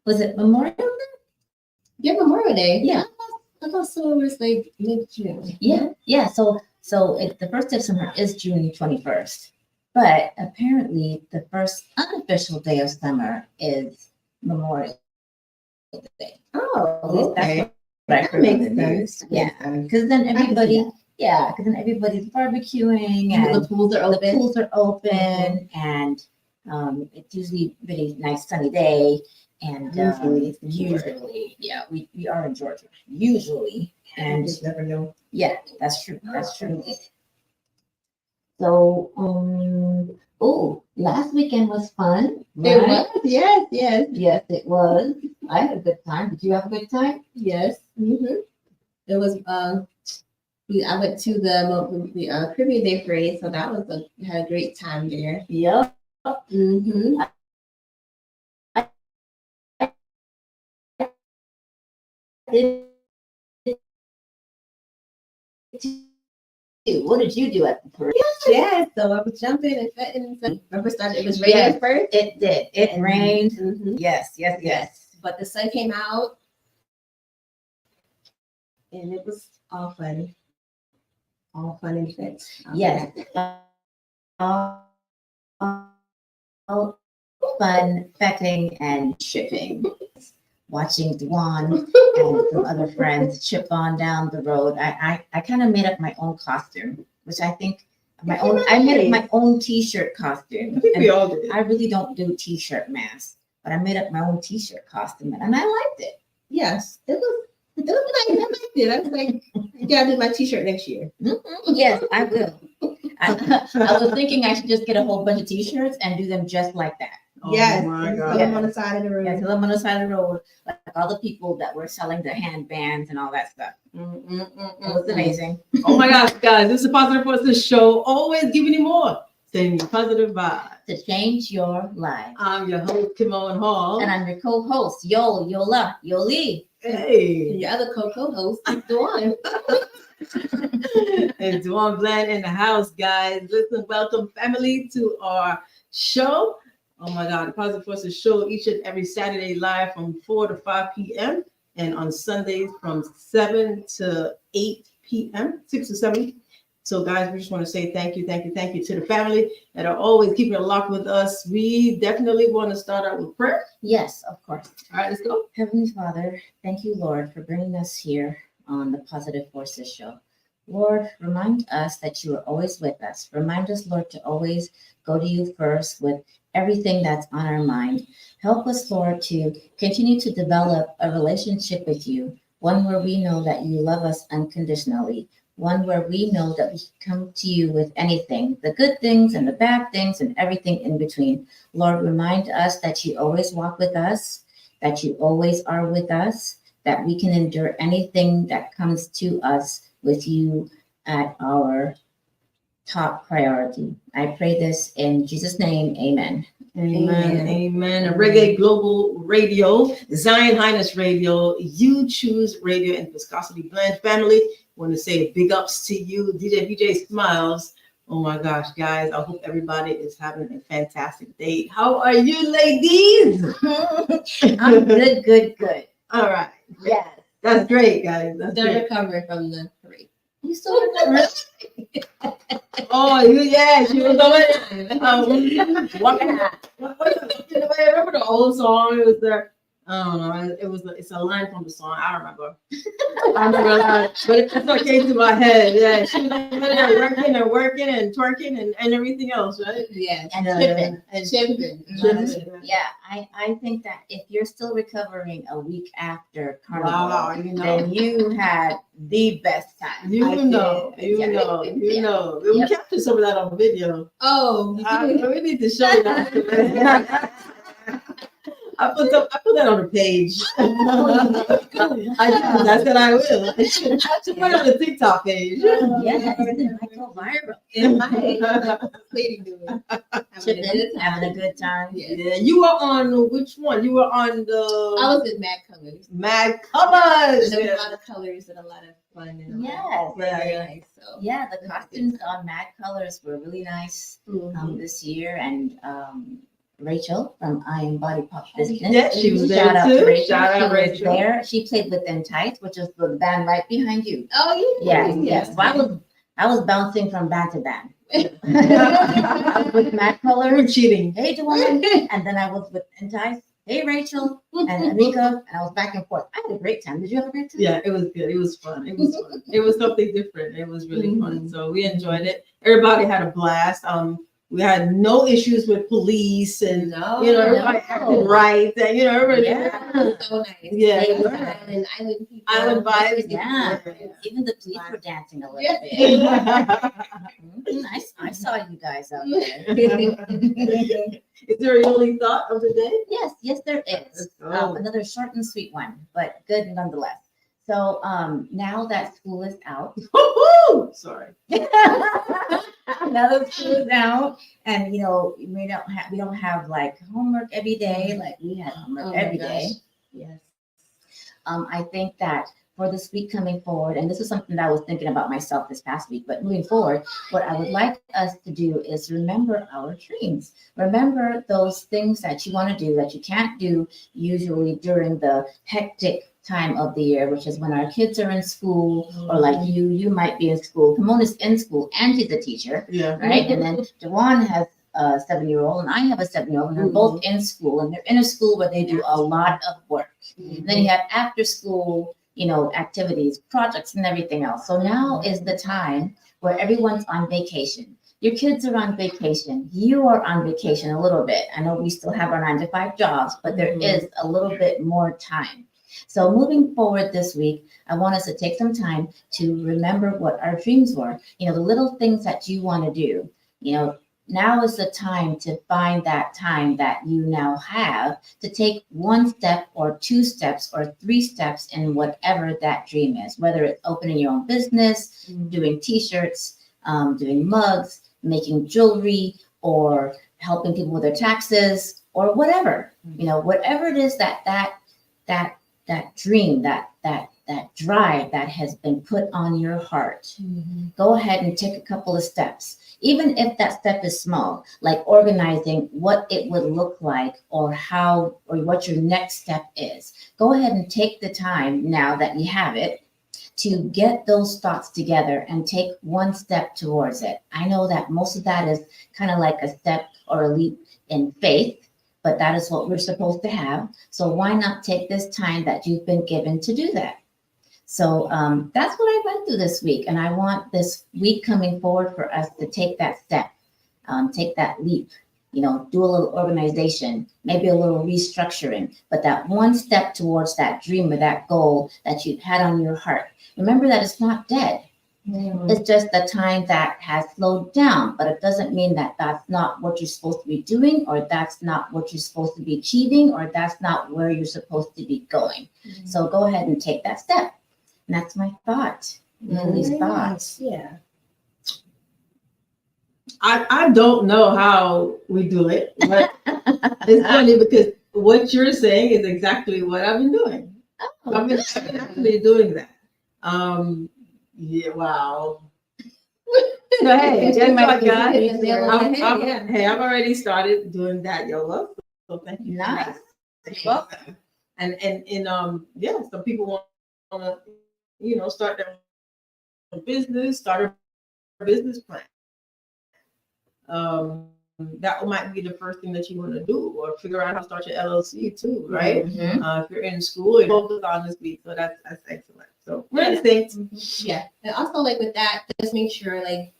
Was it Memorial Day? Yeah, Memorial Day. Yeah. I thought so. It was like mid-June. Yeah. So the first day of summer is June 21st, but apparently the first unofficial day of summer is Memorial Day. Oh, At least that's okay. what I That heard makes on the news. sense. Yeah, Makes sense. because then I can see everybody, that. because then everybody's barbecuing The and pools are the open. pools are open, and it's usually a really nice sunny day. And usually, yeah, we are in Georgia. Usually, And and just never know. yeah, that's true. That's true. So, last weekend was fun. It Right? was. Yes, yes, Yes, it was. I had a good time. Did you have a good time? yes. It was. I went to the Caribbean Day Parade, so that was had a great time there. Yep. Mm-hmm. What did you do at the parade? Yeah, so I was jumping and fetting and stuff. Remember, it was raining Yes, first. It did. It rained. Mhm. Yes. But the sun came out, and it was all fun. All fun and fit. Yes. All fun, fetting, and shipping. Watching Dwan and some other friends ship on down the road. I kind of made up my own costume, which I think I made up my own t-shirt costume. I think we And all did. I really don't do t-shirt masks, but I made up my own t-shirt costume and I liked it. Yes, it was nice. I liked it. I was like, you gotta do my T-shirt next year. Yes, I will. I was thinking I should just get a whole bunch of t-shirts and do them just like that. Yes, Oh my and God. put them on the side of the room. Yeah, because I'm on the side of the road, like all the people that were selling the handbands and all that stuff. It was amazing. Oh my gosh, guys, this is Positive Forces Show. Always giving you more. Sending you positive vibes. To change your life. I'm your host, Kimon Hall. And I'm your co-host, Yola, Yoli. Hey. And your other co-host is Dawn. And Dwan Bland in the house, guys. Listen, welcome family to our show. Oh my God, the Positive Forces Show each and every Saturday live from 4 to 5 p.m. and on Sundays from 7 to 8 p.m., 6 to 7. So guys, we just want to say thank you to the family that are always keeping it locked with us. We definitely want to start out with prayer. Yes, of course. All right, let's go. Heavenly Father, thank you, Lord, for bringing us here on the Positive Forces Show. Lord, remind us that you are always with us. Remind us, Lord, to always go to you first with everything that's on our mind. Help us, Lord, to continue to develop a relationship with you, one where we know that you love us unconditionally, one where we know that we can come to you with anything, the good things and the bad things and everything in between. Lord, remind us that you always walk with us, that you always are with us, that we can endure anything that comes to us with you at our top priority. I pray this in Jesus' name, amen. Amen. Reggae Global Radio, Zion Highness Radio, You Choose Radio, and Viscosity Blend family. Want to say big ups to you, DJ Smiles. Oh my gosh, guys, I hope everybody is having a fantastic day. How are you, ladies? I'm good. All right. Yes. That's great, guys. That's Still great. recovering from the parade. You still remember? Oh, yeah, she was over Walking out. I remember the old song. It was there. I don't know. It's a line from the song. I remember. I remember that, but it's what came to my head. Yeah, she was there working and twerking and everything else, right? Yes. And shipping. And shipping. Yeah, I think that if you're still recovering a week after Carnival, Wow, you know. then you had the best time. You I know. did. Yeah. We Yep. captured some of that on video. Oh, We need to show that. I put that on the page. I said I will. I should put it on the TikTok page. Yes, it might go viral. in my lady doing. Shipping, having a good time. Yes. Yeah, you were on which one? You were on I the was with Mad Colors. Mad Colors. There was a lot of colors and a lot of fun. And Yes. very nice. So Yeah, the costumes on Mad Colors were really nice mhm. this year, and Rachel from I Am Body Pop Business. Yeah, she was there Shout out too. to Rachel. Shout out She was Rachel. there. She played with them tights, which is the band right behind you. Oh yeah. Yes. So I was bouncing from band to band. I was with Matt Color. We're cheating. Hey, Dewan. And then I was with Entice. Hey, Rachel. And Anika. And I was back and forth. I had a great time. Did you have a great time? Yeah, it was good. It was fun. It was fun. It was something different. It was really fun. So we enjoyed it. Everybody had a blast. We had no issues with police and No, everybody acted right. And everybody. Yeah. so nice. Yeah. Island people. Island vibes. Yeah. Yeah. Even the police were dancing a little Yeah. bit. I saw you guys out there. Is there a only thought of the day? Yes, there is. Oh. Another short and sweet one, but good nonetheless. So now that school is out, Woo-hoo! Sorry. now that school is out, and we don't have like homework every day, like we had homework Oh my every gosh. day. Yes. I think that for this week coming forward, and this is something that I was thinking about myself this past week, but moving forward, what I would like us to do is remember our dreams. Remember those things that you want to do that you can't do usually during the hectic time of the year, which is when our kids are in school, or like you might be in school. Kimon is in school and she's a teacher, Yeah. right? And then Jawan has a 7-year-old and I have a 7-year-old, and they're both in school, and they're in a school where they do a lot of work. And then you have after school, activities, projects, and everything else. So now is the time where everyone's on vacation. Your kids are on vacation. You are on vacation a little bit. I know we still have our 9-to-5 jobs, but there is a little bit more time. So moving forward this week, I want us to take some time to remember what our dreams were. The little things that you want to do. Now is the time to find that time that you now have to take 1 step or 2 steps or 3 steps in whatever that dream is, whether it's opening your own business, doing t-shirts, doing mugs, making jewelry, or helping people with their taxes, or whatever. Whatever it is that dream, that drive that has been put on your heart, go ahead and take a couple of steps. Even if that step is small, like organizing what it would look like or what your next step is. Go ahead and take the time now that you have it to get those thoughts together and take 1 step towards it. I know that most of that is kind of like a step or a leap in faith, but that is what we're supposed to have. So why not take this time that you've been given to do that? So that's what I went through this week. And I want this week coming forward for us to take that step, take that leap, do a little organization, maybe a little restructuring, but that 1 step towards that dream or that goal that you've had on your heart. Remember that it's not dead. It's just the time that has slowed down, but it doesn't mean that that's not what you're supposed to be doing, or that's not what you're supposed to be achieving, or that's not where you're supposed to be going. So go ahead and take that step. And that's my thought. Lily's thoughts. Yeah. I don't know how we do it, but it's funny because what you're saying is exactly what I've been doing. I've been actually doing that. Yeah, wow. So hey, just like God, I've already started doing that, Yola. So thank you. Nice. You're welcome. And some people want to, start their own business, start a business plan. That might be the first thing that you want to do, or figure out how to start your LLC too, right? If you're in school, you focus on this week, so that's excellent. So we're instinct. Yeah, and also like with that, just make sure like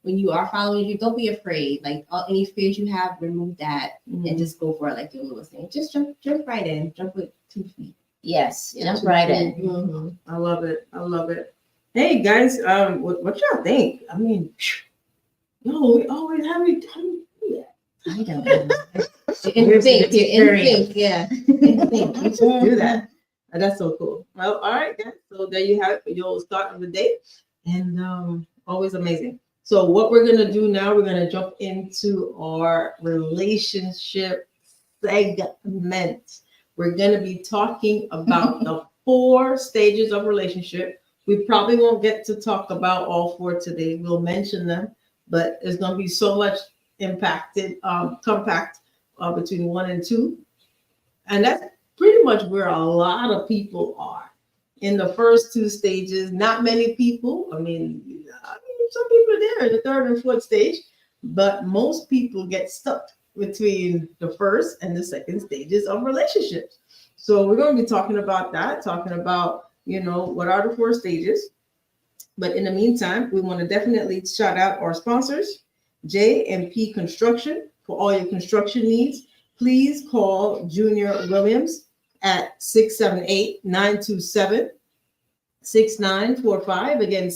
when you are following you, don't be afraid. Like any fears you have, remove that and just go for it. Like Yola was saying, just jump right in, jump with 2 feet. Yes, jump right in. I love it. I love it. Hey guys, what y'all think? I mean, we always have it done. I don't know. In sync, yeah. Just do that. That's so cool. Well, all right, guys. So there you have it, your start of the day, and always amazing. So what we're gonna do now, we're gonna jump into our relationship segment. We're gonna be talking about the 4 stages of relationship. We probably won't get to talk about all 4 today. We'll mention them, but there's gonna be so much compact between 1 and 2. And that's pretty much where a lot of people are in the first 2 stages. Not many people. I mean, some people are there in the 3rd and 4th stage, but most people get stuck between the 1st and the 2nd stages of relationships. So we're going to be talking about that, talking about, what are the 4 stages. But in the meantime, we want to definitely shout out our sponsors, J&P Construction, for all your construction needs. Please call Junior Williams at 678-927-6945. Again,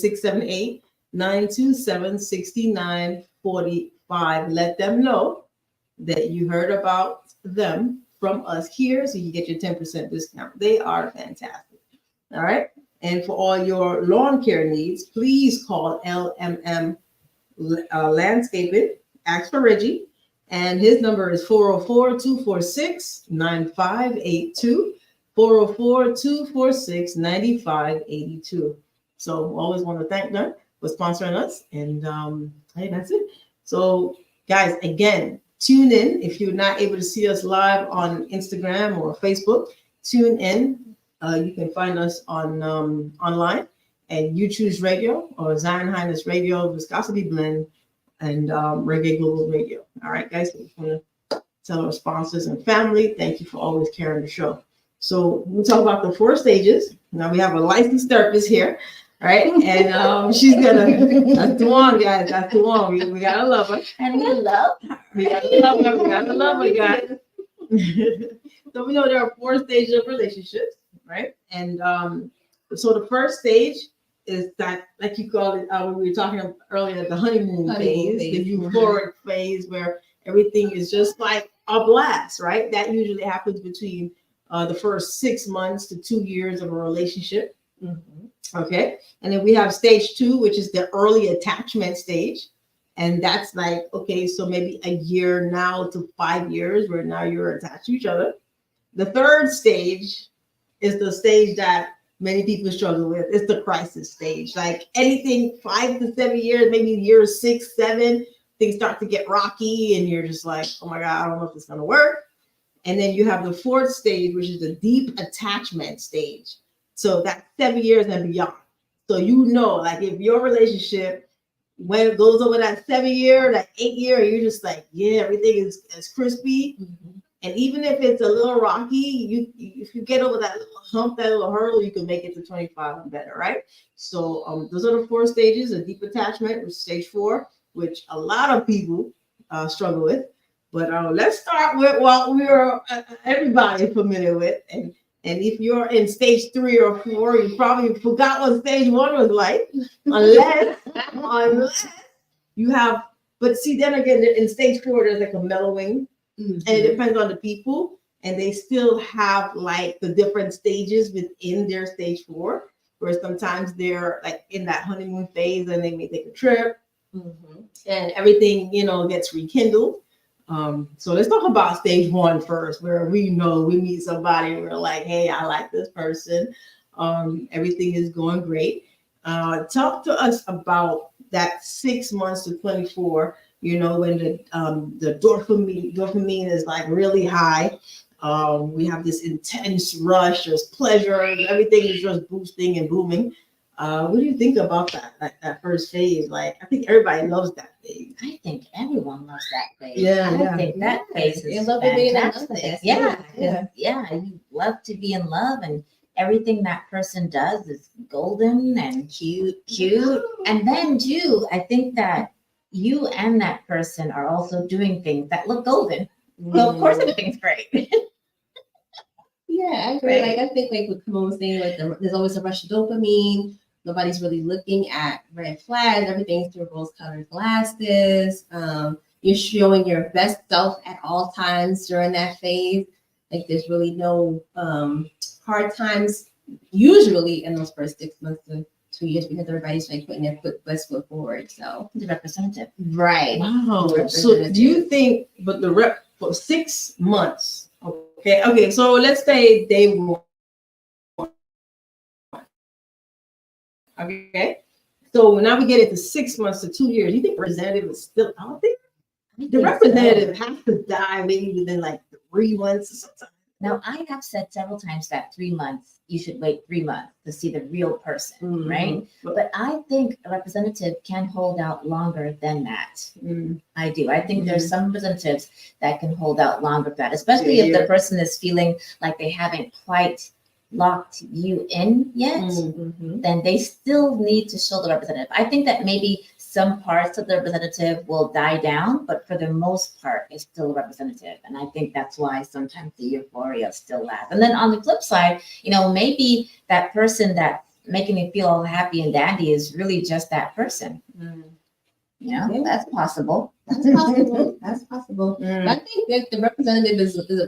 678-927-6945. Let them know that you heard about them from us here, so you get your 10% discount. They are fantastic. All right. And for all your lawn care needs, please call LMM Landscaping. Ask for Reggie. And his number is 404-246-9582. 404-246-9582. So always want to thank them for sponsoring us. And hey, that's it. So guys, again, tune in. If you're not able to see us live on Instagram or Facebook, tune in. You can find us on online and You Choose Radio or Zion Highness Radio, Viscosity Blend, and Reggae Global Radio. All right, guys, we want to tell our sponsors and family, thank you for always carrying the show. So we'll talk about the 4 stages. Now we have a licensed therapist here, right? And she's gonna, that's the one, guys, that's the one. We gotta love her. And we love her. We gotta love her, we gotta love her, guys. So we know there are 4 stages of relationships, right? And so the first stage is that, like you call it, we were talking earlier, the honeymoon phase, the euphoric phase where everything is just like a blast, right? That usually happens between the first 6 months to 2 years of a relationship. Mm-hmm. Okay. And then we have stage 2, which is the early attachment stage. And that's like, okay, so maybe a year now to 5 years where now you're attached to each other. The 3rd stage is the stage that many people struggle with. It's the crisis stage. Like anything 5 to 7 years, maybe year 6, 7, things start to get rocky and you're just like, oh my God, I don't know if it's going to work. And then you have the 4th stage, which is the deep attachment stage. So that's 7 years and beyond. So like if your relationship, when it goes over that 7 year, that 8 year, you're just like, yeah, everything is crispy. Mm-hmm. And even if it's a little rocky, if you get over that little hump, that little hurdle, you can make it to 25 and better, right? So those are the 4 stages: a deep attachment, which is stage 4, which a lot of people struggle with. But let's start with what we're everybody familiar with. And if you're in stage 3 or 4, you probably forgot what stage 1 was like, unless you have. But see, then again, in stage 4, there's like a mellowing. Mm-hmm. And it depends on the people, and they still have like the different stages within their stage 4, where sometimes they're like in that honeymoon phase and they may take a trip. Mm-hmm. And everything, gets rekindled. So let's talk about stage 1 first, where we meet somebody and we're like, hey, I like this person. Everything is going great. Talk to us about that 6 months to 24. When the dopamine is like really high. We have this intense rush, there's pleasure, and everything is just boosting and booming. What do you think about that first phase? Like, I think everybody loves that phase. I think everyone loves that phase. Yeah, I think that phase is fantastic. Yeah. You love to be in love, and everything that person does is golden and cute. And then too, I think that you and that person are also doing things that look golden. So of course everything's great. Yeah, I agree. Like I think like what Kimon was saying, like there's always a rush of dopamine. Nobody's really looking at red flags. Everything's through rose-colored glasses. You're showing your best self at all times during that phase. Like there's really no hard times usually in those first 6 months to 2 years, because everybody's like putting their best foot forward. So the representative. Right. Wow. So do you think, but the rep for 6 months? Okay. So let's say day 1. Okay. So now we get into 6 months to 2 years. You think representative is still out there? The representative has to die maybe within like 3 months or something. Now, I have said several times that 3 months, you should wait 3 months to see the real person, Mm-hmm. right? But I think a representative can hold out longer than that. Mm. I do. I think Mm-hmm. there's some representatives that can hold out longer than that, especially if the person is feeling like they haven't quite locked you in yet. Mm-hmm. Then they still need to show the representative. I think that maybe some parts of the representative will die down, but for the most part, it's still a representative. And I think that's why sometimes the euphoria still lasts. And then on the flip side, maybe that person that's making me feel all happy and dandy is really just that person. Yeah. That's possible. That's possible. That's possible. Mm. But I think that the representative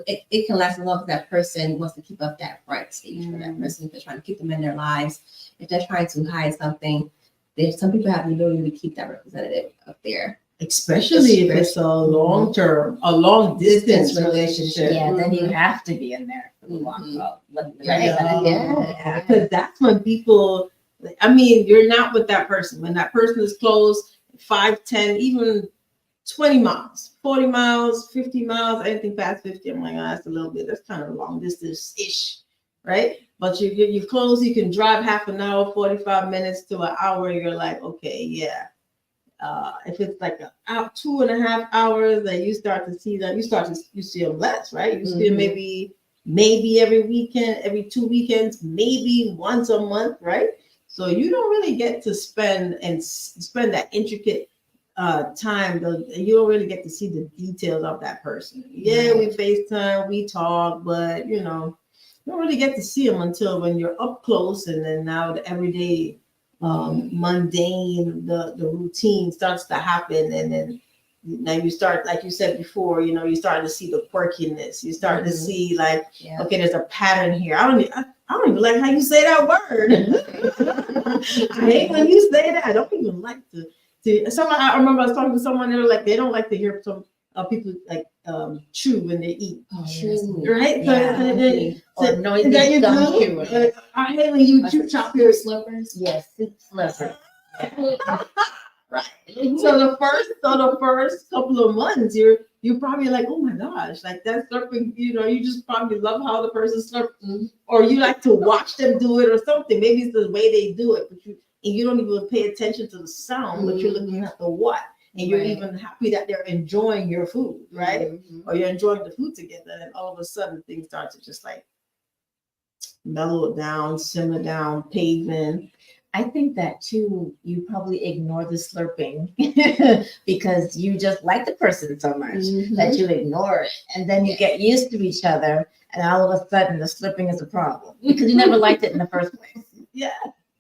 it can last as long as that person wants to keep up that front stage for that person. If they're trying to keep them in their lives, if they're trying to hide something, there's some people have the ability to keep that representative up there. Especially if it's a long term, a long distance relationship. Yeah, then you have to be in there for the long haul. Yeah. Because that's when people, you're not with that person. When that person is close, 5, 10, even 20 miles, 40 miles, 50 miles, anything past 50, I'm like, that's a little bit, that's kind of long distance-ish, right? But you're close, you can drive half an hour, 45 minutes to an hour, you're like, okay, yeah. If it's like 2.5 hours, then you start to see them, you see them less, right? You see them maybe every weekend, every 2 weekends, maybe once a month, right? So you don't really get to spend that intricate time. You don't really get to see the details of that person. Yeah, we FaceTime, we talk, but you don't really get to see them until when you're up close, and then now the everyday mundane, the routine starts to happen, and then now you start, like you said before, you start to see the quirkiness. You start to see like, okay, there's a pattern here. I don't even like how you say that word. I hate when you say that. I don't even like to. I remember I was talking to someone. They don't like to hear some people like chew when they eat. True. Right? Yeah. So, Or noisy that you gum do? chewing. I hate when you chop your slurpers. Yes, it's slippery. right. So the first couple of months, you're probably like, oh my gosh, like that slurping. You just probably love how the person slurps, or you like to watch them do it or something. Maybe it's the way they do it, but you don't even pay attention to the sound, but you're looking at the what. And you're even happy that they're enjoying your food, right? Or you're enjoying the food together, and all of a sudden things start to just like mellow down, simmer down, paving. I think that too, you probably ignore the slurping because you just like the person so much that you ignore it. And then you get used to each other, and all of a sudden the slurping is a problem because you never liked it in the first place. Yeah,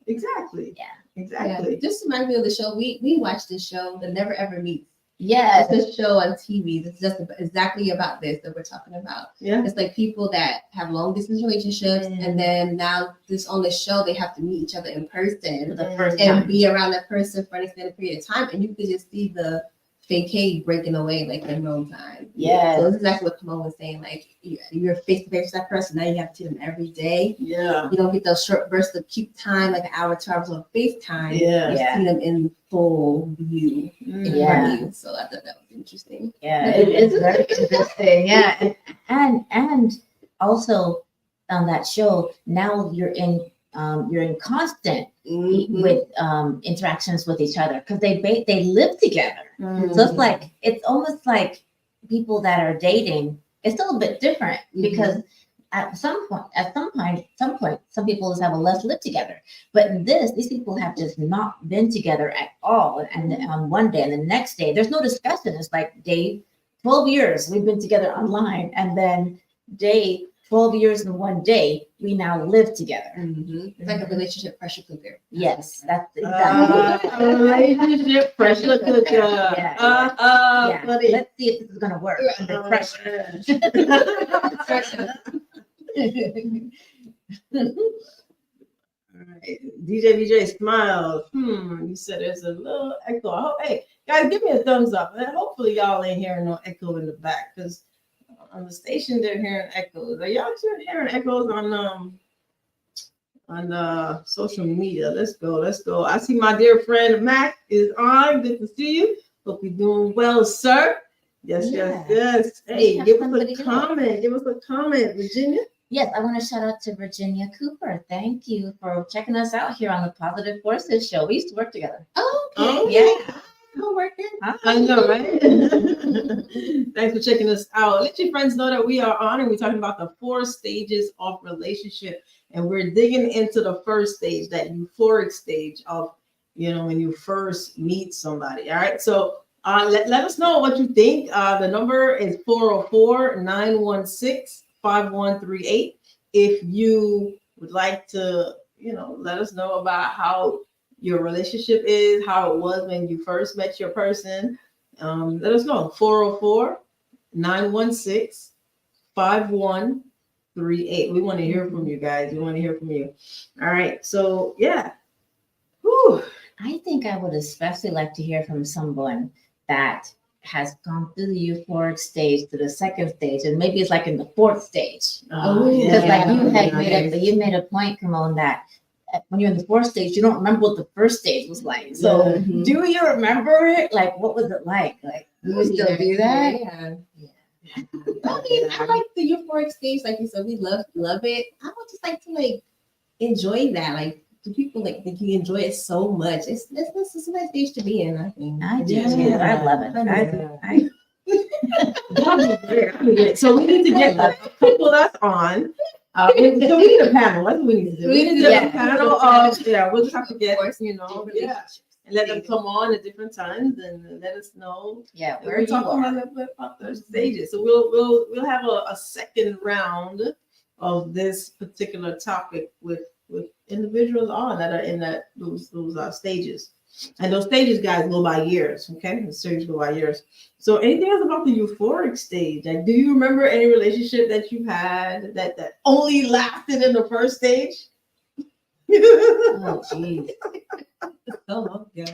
exactly. Yeah. Exactly. Yeah. Just remind me of the show. We watched this show, The Never Ever Meets. Yes. It's a show on TV that's just exactly about this that we're talking about. Yeah. It's like people that have long distance relationships, and then now on the show they have to meet each other in person For the first and time. be around that person for an extended period of time, and you can just see the facade breaking away like in no time. Yes. So this is exactly what Kamon was saying. Like you're face to face with that person. Now you have to see them every day. Yeah. You don't get those short bursts of keep time, like an hour, 2 hours on FaceTime. Yeah. You see them in full view in front of you. So I thought that was interesting. Yeah, it is very interesting. Yeah, and also on that show now you're in constant with interactions with each other because they live together. So it's almost like people that are dating. It's still a bit different because at some point, some people just have a less live together. But in these people have just not been together at all. And on one day and the next day, there's no discussion. It's like day 12 years we've been together online, and then day 12 years and one day we now live together. It's like a relationship pressure cooker. Yes, that's exactly. A relationship pressure cooker. Yeah. Buddy. Let's see if this is gonna work under pressure. All right. DJ smiles. You said there's a little echo. Hey, guys, give me a thumbs up. And hopefully y'all ain't hearing no echo in the back, because on the station they're hearing echoes. Are y'all hearing echoes on social media? Let's go. I see my dear friend Mac is on. Good to see you. Hope you're doing well, sir. Yes, Yeah. yes. We Hey, have give us somebody a else. comment. Give us a comment, Virginia. Yes, I want to shout out to Virginia Cooper. Thank you for checking us out here on the Positive Forces Show. We used to work together. Oh, Oh, okay. Yeah. Co-worker. I know, right? Thanks for checking us out. Let your friends know that we are on and we're talking about the 4 stages of relationship. And we're digging into the first stage, that euphoric stage of, when you first meet somebody. All right. So let us know what you think. The number is 404-916-5138. If you would like to, let us know about how your relationship is, how it was when you first met your person. Let us know. 404-916-5138. We want to hear from you guys. We want to hear from you. All right. So yeah. Whew. I think I would especially like to hear from someone that has gone through the euphoric stage to the second stage, and maybe it's like in the 4th stage. Because like you made a point, Kimon, that when you're in the 4th stage, you don't remember what the first stage was like. So Mhm. do you remember it? Like, what was it like? Like, do you still do that? Yeah. I mean, I like the euphoric stage, like you said. We love it. I would just like to enjoy that. Like, do people think you enjoy it so much? It's a nice stage to be in. I think. I do Yeah. too. I love it. That'd be great. So we need to get a couple that's on. So we need a panel. That's what we need to do. We need to do a panel of, we'll just have to get, and let them come on at different times and let us know. Yeah, And where we're you talking are. a little bit about those stages. So we'll have a second round of this particular topic with individuals on that are in those stages. And those stages, guys, go by years. Okay, the stages go by years. So anything else about the euphoric stage? Like, do you remember any relationship that you've had that only lasted in the first stage? Oh, geez. So long ago,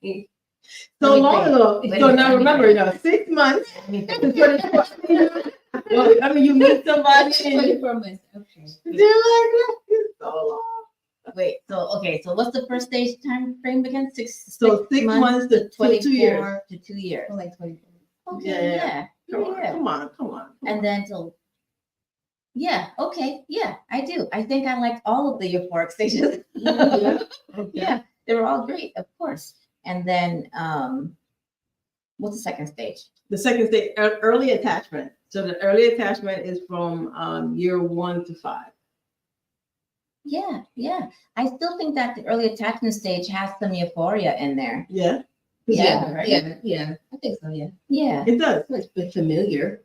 right? So long ago. Wait a So minute, now let me remember, 6 months. Well, I mean, you meet somebody and 24 months. Okay. you're like, it's so long. Wait, so what's the first stage time frame again? 6 So 6 months to 2 years. to 2 years. For like 24. Okay, yeah. Come on. And then I do. I think I liked all of the euphoric stages. Yeah, they were all great, of course. And then, what's the second stage? The second stage, early attachment. So the early attachment is from year 1 to 5. Yeah. I still think that the early attachment stage has some euphoria in there. Yeah. Yeah, right? Yeah. I think so. Yeah. Yeah. It does. It's been familiar.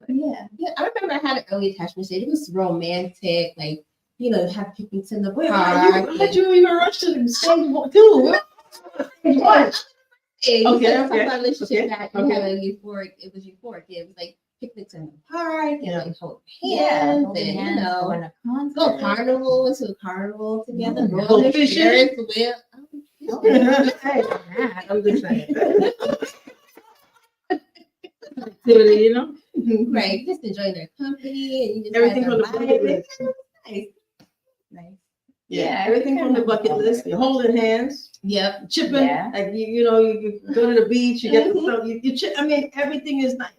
Yeah. Yeah, I remember I had an early attachment stage. It was romantic, have picnics in the Wait, park. how did you even rush to stage 2? What? Okay. My relationship had we had a euphoric. It was euphoric. Yeah, it was like picnics in the park and hold hands holding and hands, going to concerts. go to a carnival together. Go Roll fishing? Ferris wheel. Hey, I'm just saying. Activity, Right, just enjoying their company and you just Everything had from the to bucket vibe. list. Nice. Yeah, everything from the bucket list. You're holding hands, Yep. chipping. Yeah. Like you go to the beach. You get the sun. You chip. I mean, everything is nice.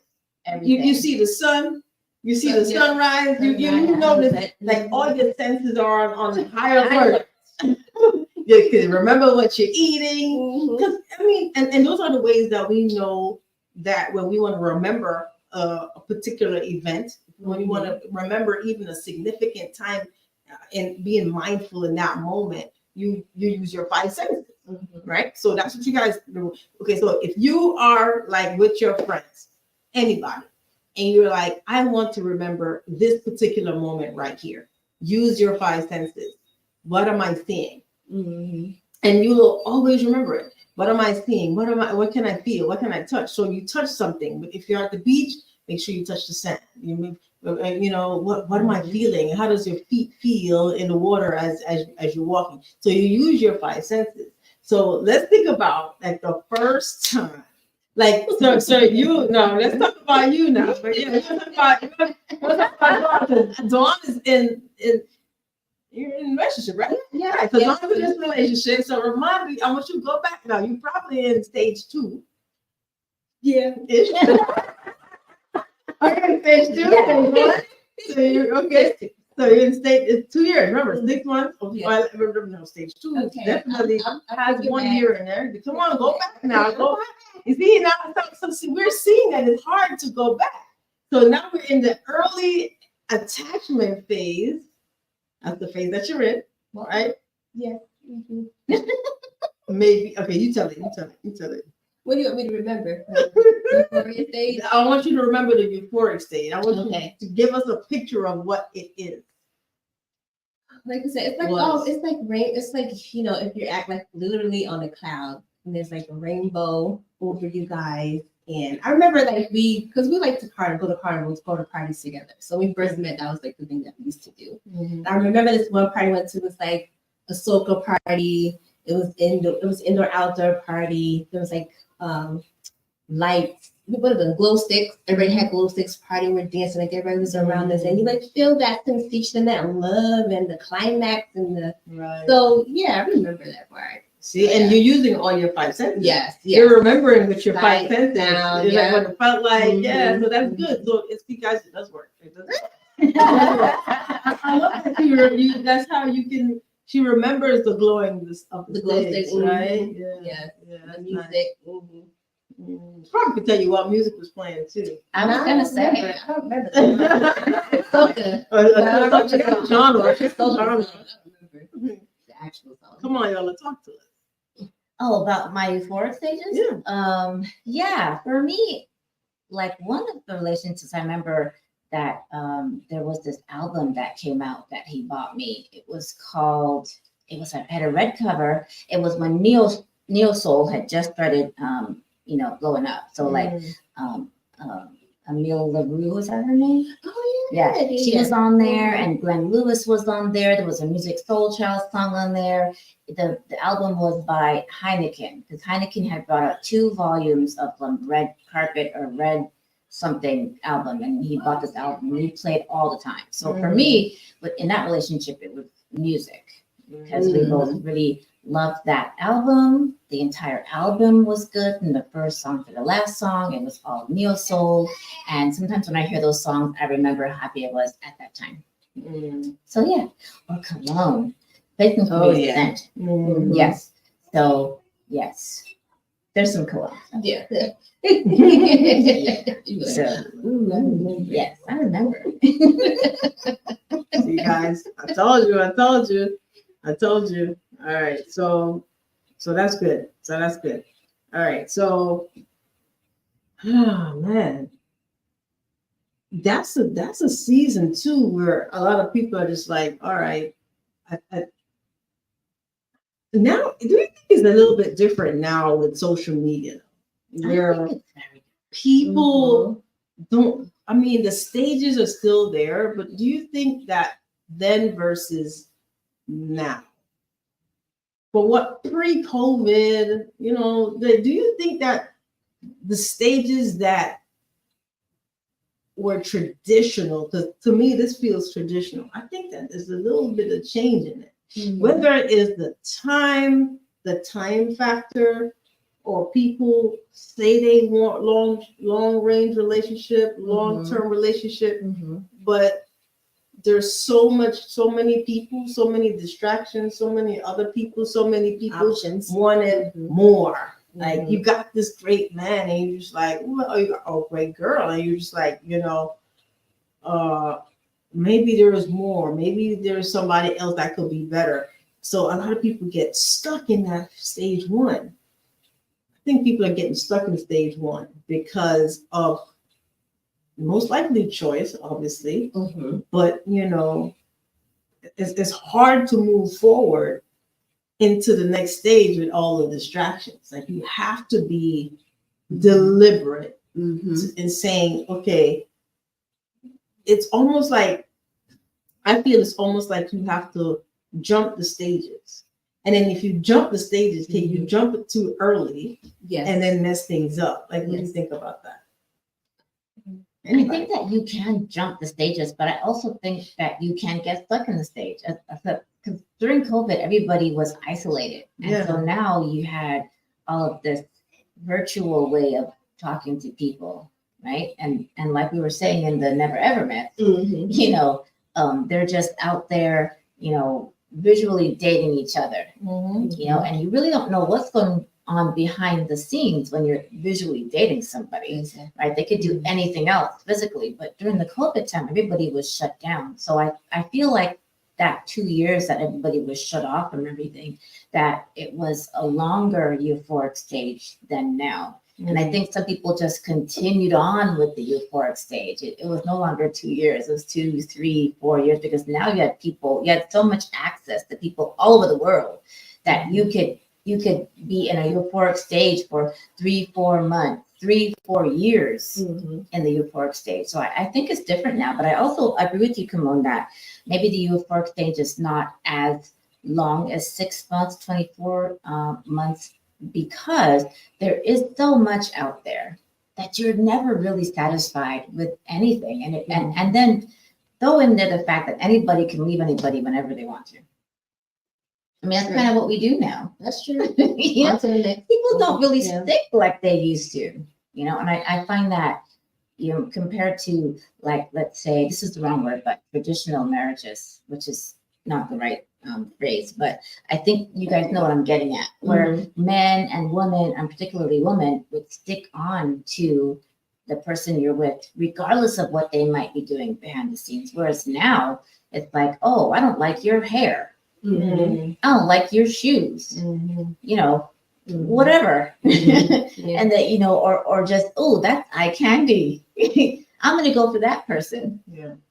You see the sun. You see the sunrise. You know that like all your senses are on higher alert. You can remember what you're eating. Because and those are the ways that we know that when we want to remember a particular event, when you want to remember even a significant time and being mindful in that moment, you use your 5 senses, right? So that's what you guys do. Okay, so if you are like with your friends, anybody, and you're like, I want to remember this particular moment right here, use your 5 senses. What am I seeing? And you will always remember it. What am I seeing? What can I feel? What can I touch? So you touch something. But if you're at the beach, make sure you touch the sand. What am I feeling? How does your feet feel in the water as you're walking? So you use your 5 senses. So let's think about like the first time. Like so let's talk about you now. But yeah, let's talk about Dawn is in you're in a relationship, right? Yeah. So Dawn is in this relationship. So remind me, I want you to go back now. You're probably in stage 2. Yeah. Are you in stage 2? Yeah. So you're okay. So you're in stage, it's 2 years. Remember, 6 months. Oh, Yeah. I remember no, stage 2 Okay, definitely I'll has take it 1 back. year in there. Come on, go back now. Go back. You see now, so see, we're seeing that it's hard to go back. So now we're in the early attachment phase. That's the phase that you're in, right? Yeah. Mhm. Maybe. Okay, you tell it. You tell it. You tell it. What do you want me to remember? Euphoria stage? I want you to remember the euphoric stage. I want Okay. you to give us a picture of what it is. Like I said, it's like Was. it's like rain. It's like if you're like literally on a cloud and there's like a rainbow over you guys. And I remember because we like to go to carnivals, go to parties together. So when we first met, that was like the thing that we used to do. Mm-hmm. I remember this one party we went to was like a soca party. It was indoor outdoor party. There was like lights. We would have been glow sticks. Everybody had glow sticks party. We're dancing like everybody was around us, and you like feel that sensation, that love, and the climax, and the. Right. So yeah, I remember that part. See, and you're using all your 5 senses. Yes, You're remembering with your 5 Sight, senses. sound, It's like what it felt like. Yeah, Mhm. so that's good. So it's because it does work. It does work. I love that you. That's how you can. She remembers the glowing of the glow stage, stick, right? mhm. Yeah. Yes, Yeah. the That's music. nice. Mhm. Probably could tell you what music was playing too. I was gonna say, I don't remember. That. Soca. Such a genre. It's so genre. I don't remember the actual song. Come on, y'all, talk to us. oh, about my euphoric stages? Yeah. Yeah, for me, like one of the relationships, I remember that there was this album that came out that he bought me. It was had a red cover. It was when Neo Soul had just started, blowing up. So like, Emile LaRue, is that her name? Oh yeah. Yeah, she was on there, and Glenn Lewis was on there. There was a Music Soul Child song on there. The album was by Heineken, because Heineken had brought out 2 volumes of Red Carpet or Red something album, and he bought this album and we played all the time. So for me, but in that relationship, it was music, because we both really loved that album. The entire album was good, from the first song to the last song. It was all neo soul, and sometimes when I hear those songs, I remember how happy I was at that time. So yeah, or Cologne. Faith for me is scent. Yes. So yes, there's some Cologne. Yeah. So yes, I remember. See, guys, I told you. All right, so that's good. All right, so oh man, that's a season too where a lot of people are just like, all right, now do you think it's a little bit different now with social media, where people don't? I mean, the stages are still there, but do you think that then versus now? But what pre-COVID, do you think that the stages that were traditional, because to me this feels traditional, I think that there's a little bit of change in it. Whether it is the time factor, or people say they want long range relationship, long-term relationship, but there's so many people, so many distractions, so many other people, so many people wanted more. Like you got this great man, and you're just like, well, you got a great girl, and you're just like, maybe there is more. Maybe there's somebody else that could be better. So a lot of people get stuck in that stage 1. I think people are getting stuck in stage 1 because of most likely choice, obviously, but it's hard to move forward into the next stage with all the distractions. Like you have to be deliberate in saying, okay, it's almost like, I feel it's almost like you have to jump the stages. And then if you jump the stages, can you jump it too early and then mess things up? Like, what do you think about that? I think that you can jump the stages, but I also think that you can get stuck in the stage. Because during COVID, everybody was isolated. And so now you had all of this virtual way of talking to people. right? And like we were saying in the Never Ever myth, Mhm. you know, they're just out there, visually dating each other, and you really don't know what's going on behind the scenes when you're visually dating somebody, Exactly. right? They could do anything else physically, but during the COVID time, everybody was shut down. So I feel like that 2 years that everybody was shut off from everything, that it was a longer euphoric stage than now. And I think some people just continued on with the euphoric stage. It was no longer 2 years, it was 2, 3, 4 years, because now you had so much access to people all over the world that you could be in a euphoric stage for 3, 4 months, 3, 4 years Mhm. in the euphoric stage. So I think it's different now, but I also agree with you, Kimon, that maybe the euphoric stage is not as long as 6 months, 24 months, because there is so much out there that you're never really satisfied with anything. And then throw in there the fact that anybody can leave anybody whenever they want to. I mean, that's kind of what we do now. That's true. You know, On to the next. people don't really Yeah. stick like they used to, and I find that, compared to, like, let's say, this is the wrong word, but traditional marriages, which is not the right phrase, but I think you guys know what I'm getting at, where men and women, and particularly women, would stick on to the person you're with, regardless of what they might be doing behind the scenes. Whereas now, it's like, oh, I don't like your hair. Mhm. I don't like your shoes. Mhm. Whatever. Yeah. And that, or just, oh, that's eye candy. I'm gonna go for that person.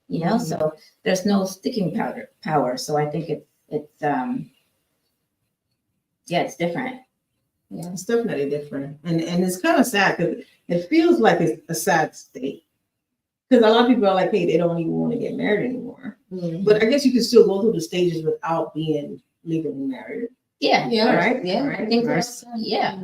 Yeah. So there's no sticking power. So I think it's it's different. Yeah. It's definitely different, and it's kind of sad because it feels like it's a sad state. Because a lot of people are like, hey, they don't even want to get married anymore. Mhm. But I guess you can still go through the stages without being legally married. Yeah. Yeah. Right. Yeah. I think Right.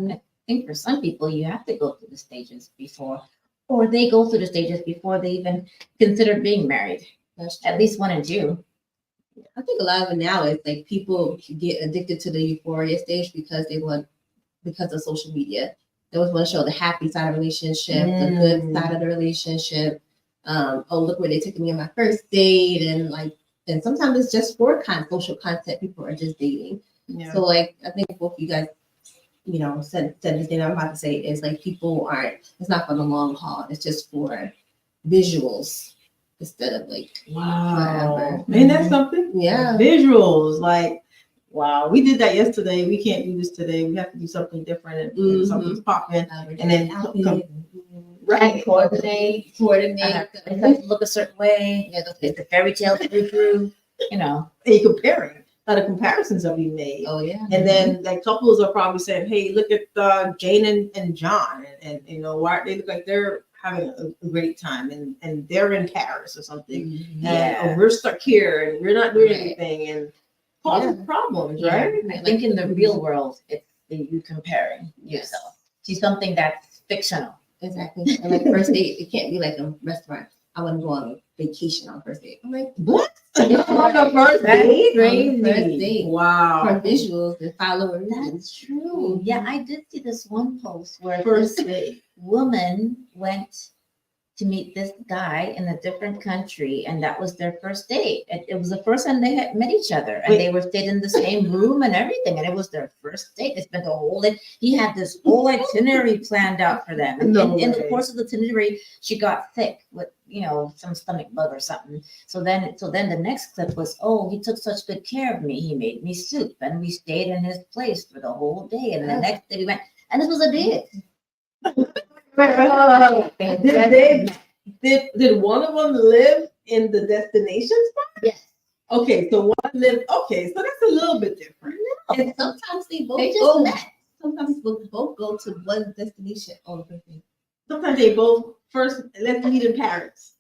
I think for some people you have to go through the stages before, or they go through the stages before they even consider being married. That's true. At least 1 and 2. I think a lot of it now is like people get addicted to the euphoria stage because of social media. They always want to show the happy side of the relationship, the good side of the relationship. Oh, look where they took me on my first date, and sometimes it's just for social content. People are just dating. Yeah. So like I think both you guys, said the thing I'm about to say is like people aren't. It's not for the long haul. It's just for visuals instead of like Wow. forever. Ain't that something? Yeah. Visuals, like, wow, we did that yesterday. We can't do this today. We have to do something different, and Mhm. something's popping. And then Right. Coordinate. coordinate. It has to look a certain way. Yeah, It's a fairy tale to go through. And you're comparing. A lot of comparisons are being made. Oh yeah. And then like couples are probably saying, hey, look at Jane and John, and why they look like they're having a great time, and they're in Paris or something. Yeah. And we're stuck here and we're not doing Right. anything, and causing problems, Yeah. right? I think in the real world, it's you comparing yourself to something that's fictional. Exactly. And like first date, it can't be like a restaurant. I want to go on a vacation on first date. I'm like, What? Yeah. On the first That's date? crazy. First date. for Wow. visuals and followers. That's true. Yeah, I did see this one post where First this date. woman went to meet this guy in a different country, and that was their first date. It was the first time they had met each other, and Wait. they were stayed in the same room and everything, and it was their first date. They spent the whole day. He had this whole itinerary planned out for them. And No in the way. course of the itinerary, she got sick with some stomach bug or something. So then the next clip was, oh, he took such good care of me. He made me soup, and we stayed in his place for the whole day. And the next day we went, and this was a date. Did one of them live in the destination spot? Yes. Okay, so one lived. Okay, so that's a little bit different. And sometimes they both They just go. met. Sometimes both go to one destination on the first date. Sometimes they both first. Let's meet in Paris.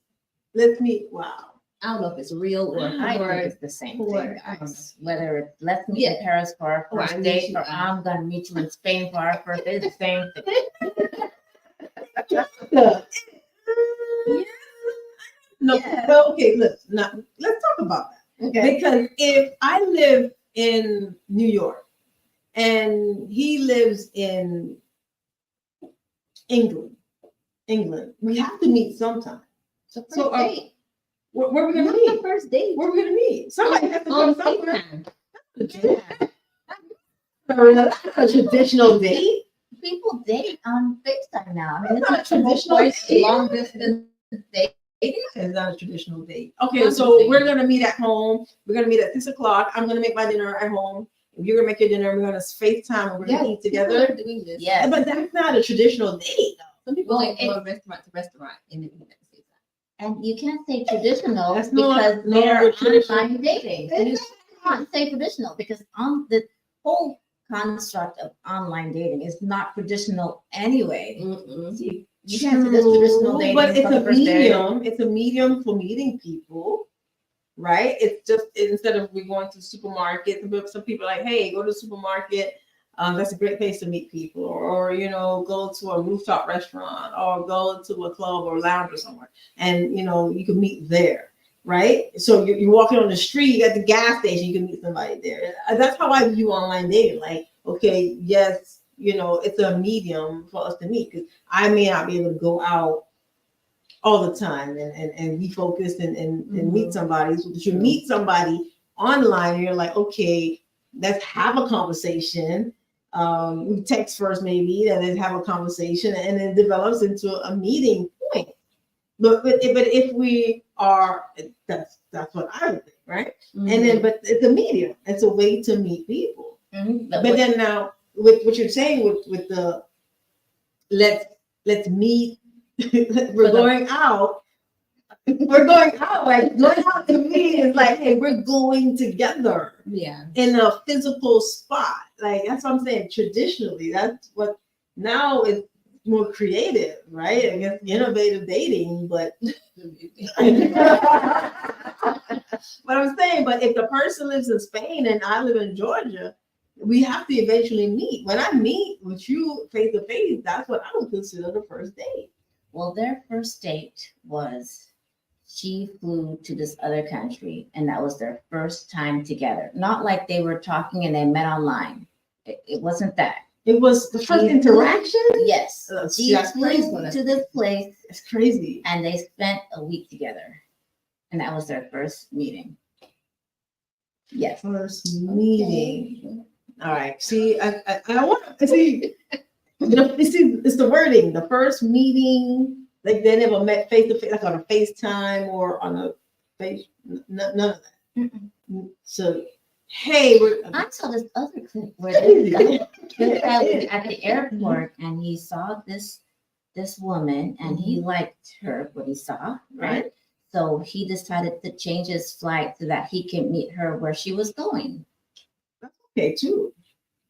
Let's meet. Wow. I don't know if it's real or I or think it's the same or- thing, guys. Whether it's let's meet in Paris for our Or I first meet date, you or out. I'm gonna meet you in Spain for our first date, it's the same thing. No. Yeah. Well, okay. Look. Now let's talk about that. Okay. Because if I live in New York and he lives in England, England. We have to meet sometime. So first So, date. Where are we gonna Not meet? the first date. Where are we gonna meet? Somebody has to On come somewhere. FaceTime. That's a traditional date. People date on FaceTime now. I mean, it's Not not traditional traditional. date. Long distance date. It's not a traditional date. Okay, I'm so just we're saying. gonna meet at home. We're gonna meet at 6 o'clock. I'm gonna make my dinner at home. You're gonna make your dinner. We're gonna FaceTime and we're gonna eat People together. are doing this. Yes. But that's not a traditional date. Some people Well, like go restaurant to restaurant and then eat at the same time. And you can't say traditional That's not- because no, they're traditional. online dating. So you can't say traditional because on the whole construct of online dating is not traditional anyway. Mm-mm. You can't say this traditional dating. But it's from the a first day. medium. It's a medium for meeting people, right? It's just instead of we going to the supermarket, some people are like, hey, go to the supermarket. That's a great place to meet people, or go to a rooftop restaurant, or go to a club or lounge or somewhere, and you can meet there, right? So you're walking on the street at the gas station, you can meet somebody there. That's how I view online dating. Like, okay, yes, it's a medium for us to meet because I may not be able to go out all the time and be focused and meet somebody. So that you meet somebody online, and you're like, okay, let's have a conversation. We text first, maybe, and then have a conversation, and then it develops into a meeting point. But if we are, that's what I would think, right? Mm-hmm. And then, but it's a medium. It's a way to meet people. Mhm. But then now, with what you're saying, with the let's meet. We're going out. We're going out. Like going out to me is like, hey, we're going together Yeah. in a physical spot. Like that's what I'm saying. Traditionally, that's what now is more creative, right? I guess innovative dating, but what I'm saying, but if the person lives in Spain and I live in Georgia, we have to eventually meet. When I meet with you face to face, that's what I would consider the first date. Well, their first date was she flew to this other country and that was their first time together. Not like they were talking and they met online. It wasn't that. It was the first She- interaction. Yes. She That's flew crazy. to this place It's crazy. and they spent a week together. And that was their first meeting. Yes. First meeting. All right. See, I want to see. It's the wording. The first meeting, like they never met face to face, like on a FaceTime or on a face. None of that. Mm-mm. So, hey, I saw this other clip where this guy was at the airport and he saw this woman and he liked her, what he saw, right? So he decided to change his flight so that he can meet her where she was going. okay too.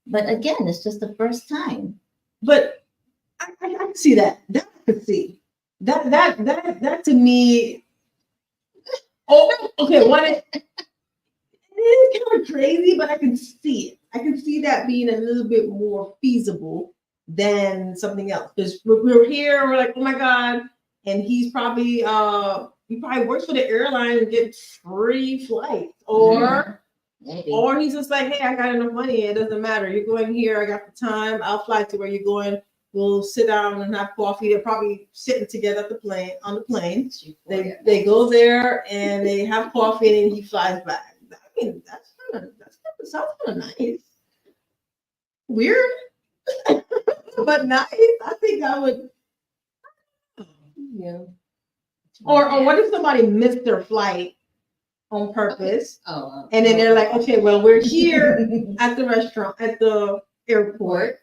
But again, it's just the first time. But I can see that. That I could see. That to me. Oh, okay. It is kind of crazy, but I can see it. I can see that being a little bit more feasible than something else. Because we're here, we're like, oh my God, and he probably works for the airline and gets free flights, or. Maybe. Or he's just like, hey, I got enough money. It doesn't matter. You're going here. I got the time. I'll fly to where you're going. We'll sit down and have coffee. They're probably sitting together on the plane. They go there and they have coffee and then he flies back. I mean, that sounds kind of nice. Weird, but nice. I think I would. Yeah. Or what if somebody missed their flight on purpose? Oh. And then they're like, okay, well, we're here at the restaurant, at the airport,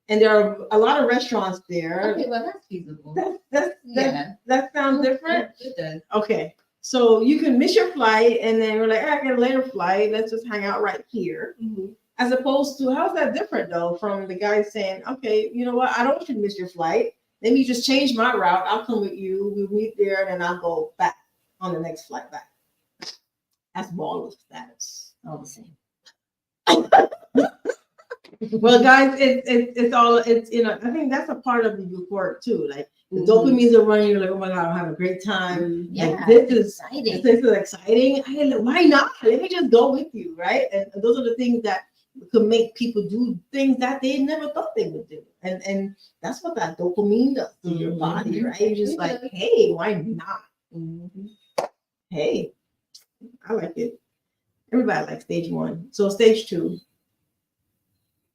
and there are a lot of restaurants there. Okay, well that's feasible. That sounds different. It does. Okay, so you can miss your flight, and then we're like, I got a later flight. Let's just hang out right here. Mm-hmm. As opposed to, how's that different though from the guy saying, okay, you know what? I don't want you to miss your flight. Let me just change my route. I'll come with you. We'll meet there, and then I'll go back on the next flight back. That's baller status. All the same. Well, guys, it's I think that's a part of the euphoric too. Like the dopamines are running, you're like, oh my God, I'm having a great time. Yeah, Like, this exciting. is exciting. Why not? Let me just go with you, right? And those are the things that could make people do things that they never thought they would do. And that's what that dopamine does to your body, right? You're just like, hey, why not? Mhm. Hey, I like it. Everybody likes stage 1. So stage 2.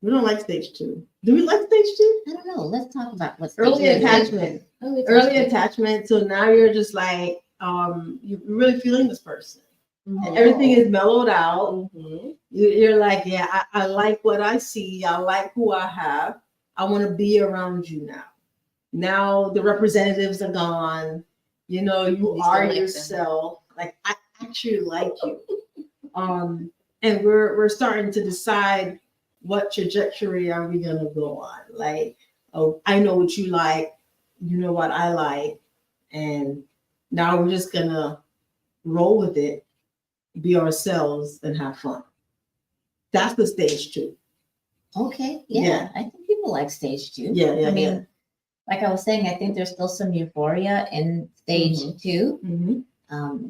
We don't like stage 2. Do we like stage 2? I don't know. Let's talk about what's Early Yeah, attachment. Early Early attachment. So now you're just like, you're really feeling this person. And everything is mellowed out. Mhm. You're like, yeah, I like what I see. I like who I have. I want to be around you now. Now the representatives are gone. You know, you You still are like them. yourself. Like, I actually like you. And we're starting to decide what trajectory are we gonna go on. Like, oh, I know what you like. You know what I like. And now we're just gonna roll with it, be ourselves, and have fun. That's the stage 2. Okay. Yeah. Yeah. I think people like stage 2. Yeah, yeah, I mean, yeah. like I was saying, I think there's still some euphoria in stage 2. Mm-hmm.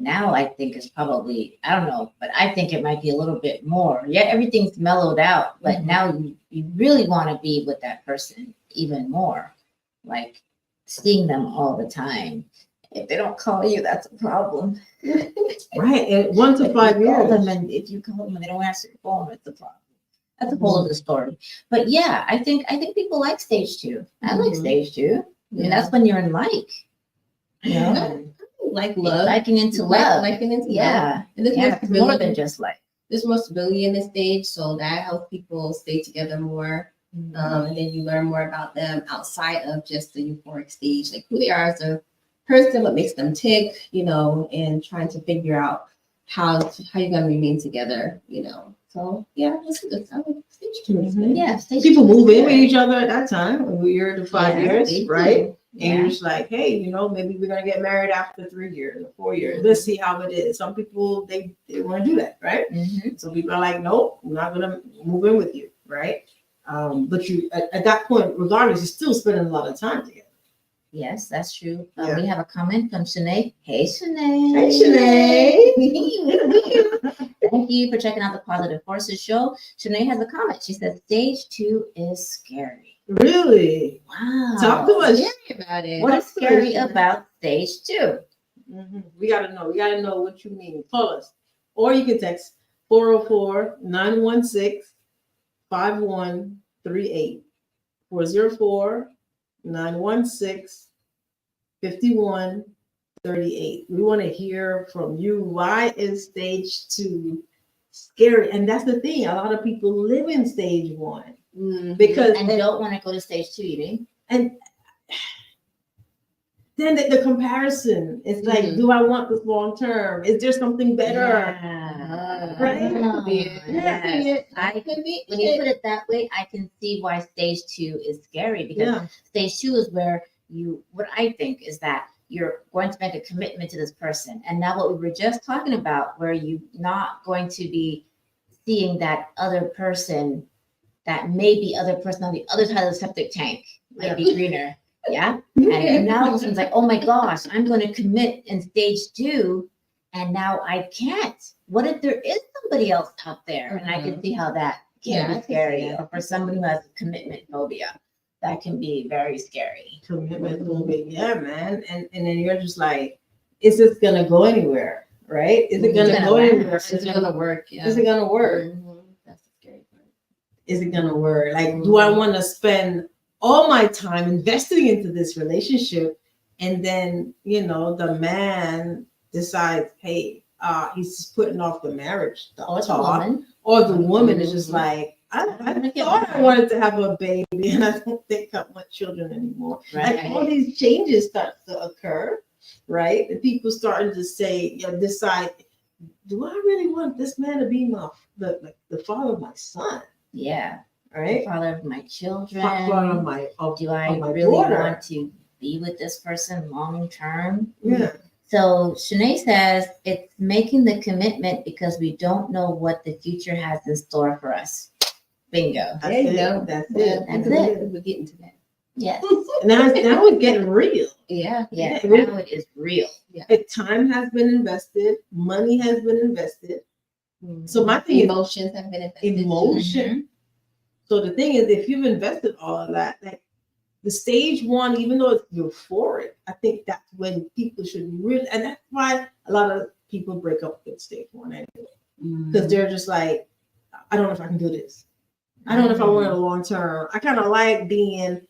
Now I think it's probably, I don't know, but I think it might be a little bit more. Yeah, everything's mellowed out, but Mhm. now you really want to be with that person even more. Like seeing them all the time. If they don't call you, that's a problem. Right. And 1 to If 5 you call years. them and if you call them and they don't answer your phone, it's a problem. That's a whole other story. But yeah, I think people like stage 2. I like Mhm. stage 2. Yeah. And that's when you're in like, you know, Yeah. Like love. liking into love. Liking into love. Yeah. And there's Yeah, more it's more than stability. just like. There's more stability in this stage, so that helps people stay together more. And then you learn more about them outside of just the euphoric stage, like who they are as a person, what makes them tick, you know, and trying to figure out how you're gonna remain together, you know. So yeah, it's good. I like stage 2. is good. Yeah, stage People 2 is move in with good. each other at that time, a year to 5 Yeah, years, they do. right? And Yeah. you're just like, hey, you know, maybe we're gonna get married after 3 years or 4 years. Let's see how it is. Some people they want to do that, right? Mhm. So people are like, nope, we're not gonna move in with you, right? But you at that point, regardless, you're still spending a lot of time together. Yes, that's true. Yeah. We have a comment from Shanae. Hey, Shanae. Hey, Shanae. Thank you for checking out the Positive Forces show. Shanae has a comment. She says, stage 2 is scary. Really? Wow. Talk to us. Scary about it. What is scary about stage 2? Mhm. We gotta know. We gotta know what you mean. Call us. Or you can text 404-916-5138. 404-916-5138. We want to hear from you. Why is stage 2 scary? And that's the thing. A lot of people live in stage 1 because And don't want to go to stage 2, you mean? and then the comparison is like, Mhm. do I want this long term? Is there something better? Yeah. Right? Yes. Could be When you it. put it that way, I can see why stage 2 is scary because Yeah. stage 2 is where what I think is that you're going to make a commitment to this person. And now what we were just talking about, where you're not going to be seeing that other person, that maybe other person on the other side of the septic tank might be greener. Yeah. And now all of a sudden it's like, oh my gosh, I'm going to commit in stage 2. And now I can't. What if there is somebody else out there? And I can see how that can Yeah, I be can see scary. that. Or for somebody who has commitment phobia, that can be very scary. Commitment will be, yeah, man. And then you're just like, is this gonna go anywhere? Right? Is it gonna gonna go last. anywhere? It's gonna work. Yeah. Is it gonna work? Mhm. That's the scary part. Is it gonna work? Like, do I want to spend all my time investing into this relationship, and then the man decides, hey, he's putting off the marriage, Or the thought, woman. or the woman is just Mhm. like, I gonna get thought I married. wanted to have a baby, and I don't think I want children anymore. Like all Right. these changes start to occur, right? And people starting to say, decide, do I really want this man to be the father of my son? Yeah. The Right? father of my children. Father of my Do I my really daughter. want to be with this person long term? yeah. So Shanae says it's making the commitment because we don't know what the future has in store for us. Bingo. That's There you it. go. That's Yeah, it. That's because it. We're getting to that. Yes. Now it's getting real. Yeah. Yes. Yeah. Now it is real. Time has been invested, money has been invested, So my thing is Emotions have been invested. emotion. So the thing is, if you've invested all of that, like the stage one, even though you're euphoric, I think that's when people should really, and that's why a lot of people break up with stage one anyway, because they're just like, I don't know if I can do this. I don't know if I want it long term. I kind of like being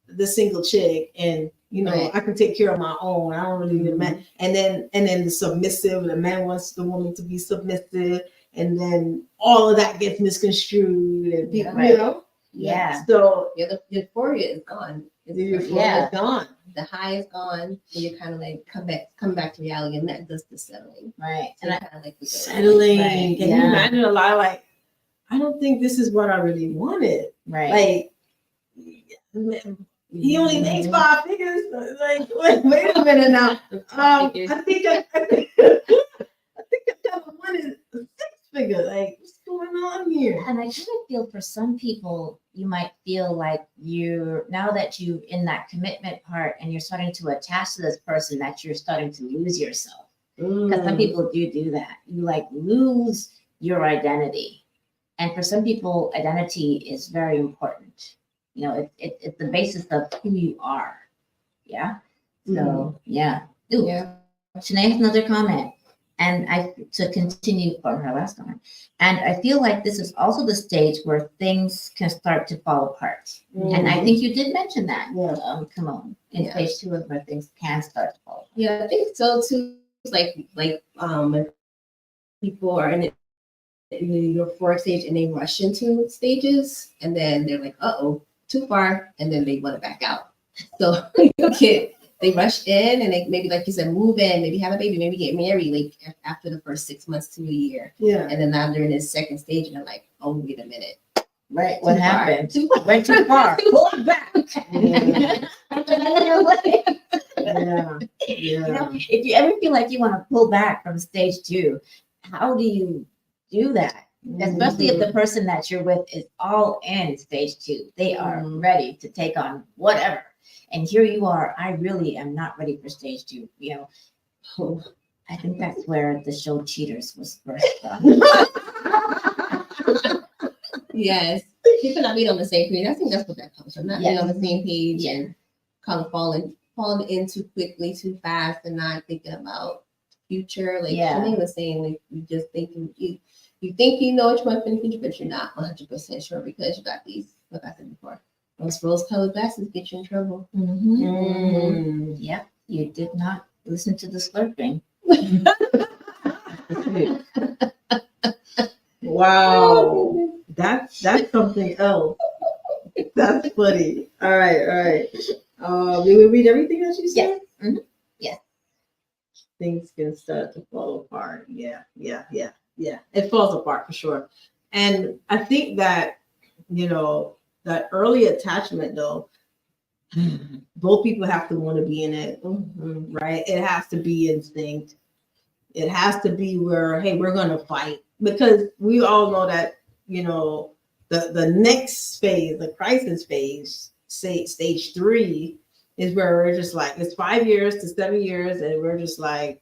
the single chick, and you know, Right. I can take care of my own. I don't really need a man. And then the submissive, the man wants the woman to be submissive, and then all of that gets misconstrued, and people, Yeah. you know. Yeah. So Yeah, the euphoria is gone. the euphoria Yeah. is gone. The high is gone, and you're kind of like come back to reality, and that does the settling. Right. So And kind of like Settling. Right, Can yeah. you imagine a lot of like, I don't think this is what I really wanted. right. Like, he only makes Mhm. 5 figures. Like, wait a minute now. I think I think I kind of wanted a 6-figure. Like, what's going on here? And I kind of feel for some people, you might feel like now that you're in that commitment part and you're starting to attach to this person, that you're starting to lose yourself. Because some people do that. You like lose your identity. And for some people, identity is very important. You know, it's the basis of who you are. Yeah. So, yeah. Ooh, Yeah. Shanae has another comment. And to continue for her last comment. And I feel like this is also the stage where things can start to fall apart. And I think you did mention that, Yeah. Kimon, in Yeah. phase 2 of where things can start to fall apart. Yeah, I think so too. It's like when people are in the euphoric stage and they rush into stages, and then they're like, "Uh-oh, too far," and then they want to back out. So they rush in and they maybe, like you said, move in, maybe have a baby, maybe get married like after the first 6 months to a year, Yeah. and then now they're in this second stage and they're like, "Oh, wait a minute, Right. Too What far. happened? Too far. Went too far. Pull it back. Yeah. You know, Yeah. if you ever feel like you want to pull back from stage 2, how do you do that? Especially if the person that you're with is all in stage 2. They are ready to take on whatever. And here you are, I really am not ready for stage 2. You know, I think that's where the show Cheaters was first from. yes." People not being on the same page. I think that's what that comes from. Not being on the same page Yeah. and kind of falling in too quickly, too fast, and not thinking about future. Like Yeah. Shanae was saying, like you just thinking you think you know what you want for the future, but you're not 100% sure because you got these, like I said before, those rose-colored glasses get you in trouble. Mm. Yep, you did not listen to the slurping. Wow. That's something else. That's funny. All right. Did we read everything that you said? Yes. Mhm. Yes. Things can start to fall apart. Yeah. It falls apart for sure. And I think that, you know, that early attachment though, both people have to want to be in it, right? It has to be instinct. It has to be where, hey, we're going to fight, because we all know that, you know, the next phase, the crisis phase, say stage 3, is where we're just like, it's 5 years to 7 years, and we're just like,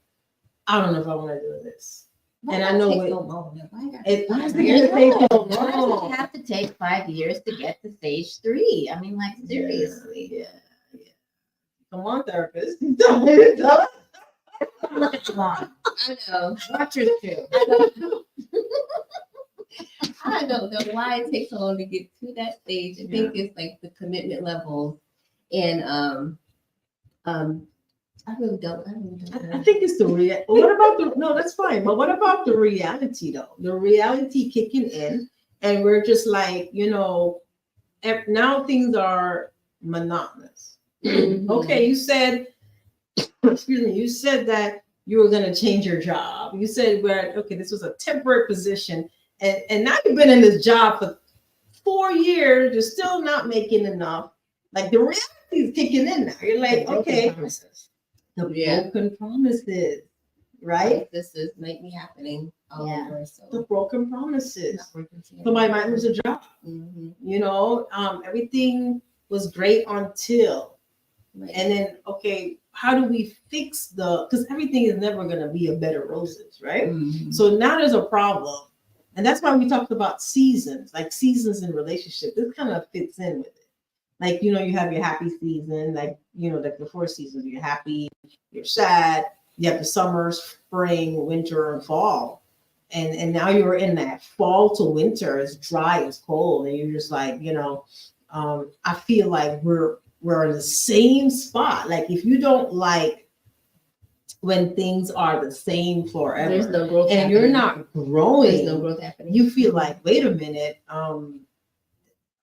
I don't know if I want to do this. And I know it. it. So long. Why gotta It- take 5 why years? does it take so Why does long? it have to take 5 years to get to stage 3? I mean, like, seriously. Yeah. Come on, therapist. Tell me. Look at the lawn. I know. Watch your shoe. I don't know though why it takes so long to get to that stage. I think it's like the commitment level, and I really don't. I think it's the what about the no, that's fine. But what about the reality though? The reality kicking in, and we're just like, you know, now things are monotonous. Okay, you said, excuse me, you said that you were gonna change your job. You said this was a temporary position, and now you've been in this job for 4 years, you're still not making enough. Like the reality is kicking in now. You're like, okay. Promises. The Yeah. broken promises, right? This is might be happening all Yeah. over. The So broken promises. not working together. Somebody might lose a job. You know, everything was great until, Right. and then okay, how do we fix because everything is never gonna be a bed of roses, right? Mhm. So now there's a problem. And that's why we talked about seasons, like seasons in relationship. This kind of fits in with it. Like, you have your happy season, like, like the 4 seasons. You're happy, you're sad. You have the summer, spring, winter, and fall. And now you're in that fall to winter. It's dry, it's cold, and you're just like, I feel like we're in the same spot. Like, if you don't like when things are the same forever, There's no growth and happening. you're not growing, There's no growth happening. you feel like, wait a minute,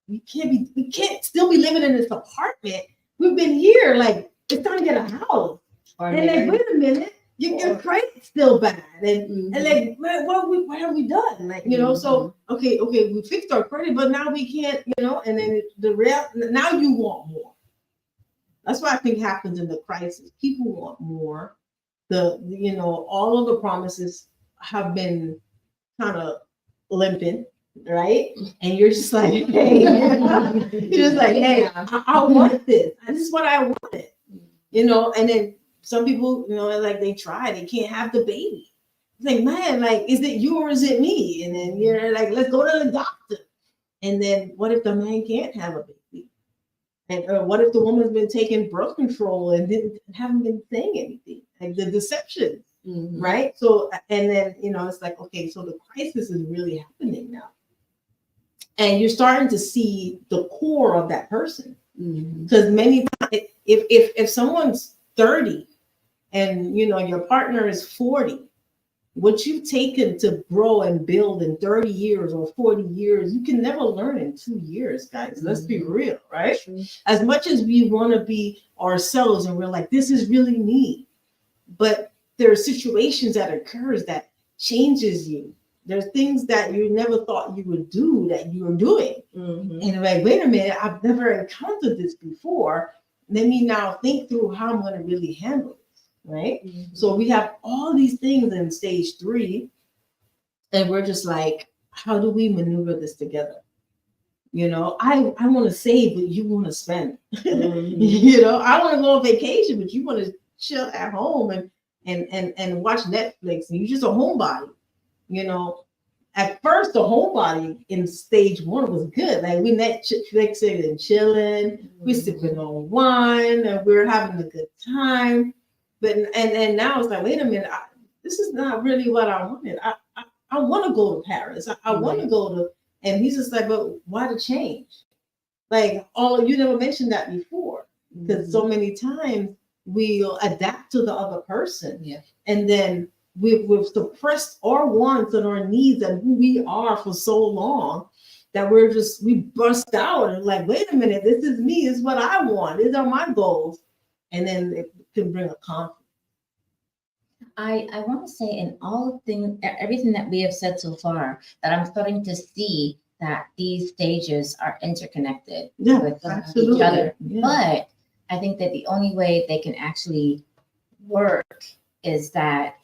we can't still be living in this apartment. We've been here, like, it's time to get a house. Or And like, wait a minute, your credit's still bad, and like, what have we done? Like, so okay, we fixed our credit, but now we can't, and then now you want more. That's what I think happens in the crisis. People want more. All of the promises have been kind of limping, right? And you're just like, hey, you're just like, hey, I want this. This is what I wanted, and then some people, like they can't have the baby. It's like, man, like, is it you or is it me? And then you're like, let's go to the doctor. And then what if the man can't have a baby? And what if the woman's been taking birth control and haven't been saying anything? Like the deception, right? So, and then, it's like, okay, so the crisis is really happening now. And you're starting to see the core of that person. Because many times, if someone's 30 and, your partner is 40, what you've taken to grow and build in 30 years or 40 years, you can never learn in 2 years, guys. Let's be real, right? As much as we want to be ourselves and we're like, this is really me, but there are situations that occurs that changes you. There's things that you never thought you would do that you're doing. And like, wait a minute, I've never encountered this before. Let me now think through how I'm going to really handle it. Right? So we have all these things in stage 3, and we're just like, how do we maneuver this together? I want to save, but you want to spend. I want to go on vacation, but you want to chill at home and watch Netflix, and you're just a homebody. At first, the homebody in stage 1 was good. Like, we Netflixing and chilling, we're sipping on wine, and we're having a good time. But and now it's like, wait a minute, this is not really what I wanted. I want to go to Paris. I want to go to, and he's just like, but why the change? Like, you never mentioned that before, because so many times we'll adapt to the other person, and then we've suppressed our wants and our needs and who we are for so long that we burst out and like, wait a minute, this is me, this is what I want, these are my goals. And then it can bring a conflict. I want to say in everything that we have said so far, that I'm starting to see that these stages are interconnected with each other. Yeah. But I think that the only way they can actually work is that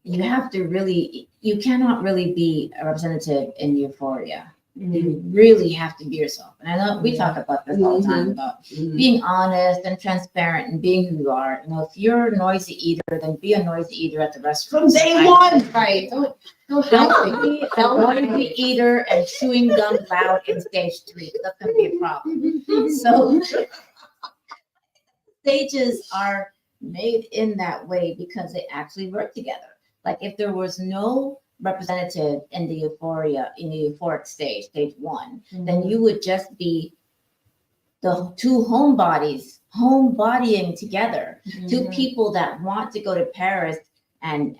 you cannot really be a representative in euphoria. You really have to be yourself. And I know we talk about this all the time about being honest and transparent and being who you are. If you're a noisy eater, then be a noisy eater at the restaurant. From day one, right? Don't be a noisy eater and chewing gum loud in stage 3. That's going to be a problem. So stages are made in that way because they actually work together. Like, if there was no representative in the euphoric stage 1, then you would just be the 2 homebodying together, 2 people that want to go to Paris and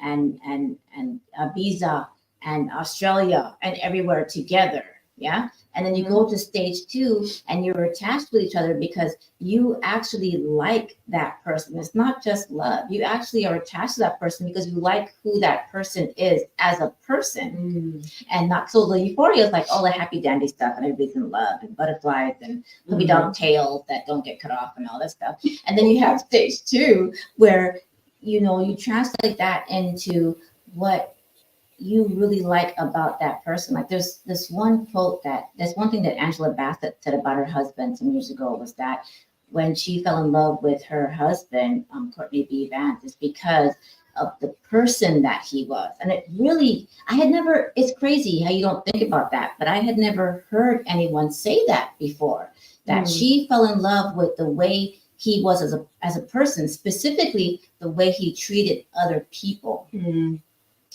Ibiza and Australia and everywhere together. Yeah. And then you go to stage 2 and you're attached with each other because you actually like that person. It's not just love. You actually are attached to that person because you like who that person is as a person. And not so the euphoria is like all the happy dandy stuff and everybody's in love and butterflies and puppy dog tails that don't get cut off and all that stuff. And then you have stage 2 where, you translate that into what you really like about that person. Like, there's this one thing that Angela Bassett said about her husband some years ago, was that when she fell in love with her husband, Courtney B. Vance, is because of the person that he was. And it really, it's crazy how you don't think about that, but I had never heard anyone say that before, that she fell in love with the way he was as a person, specifically the way he treated other people.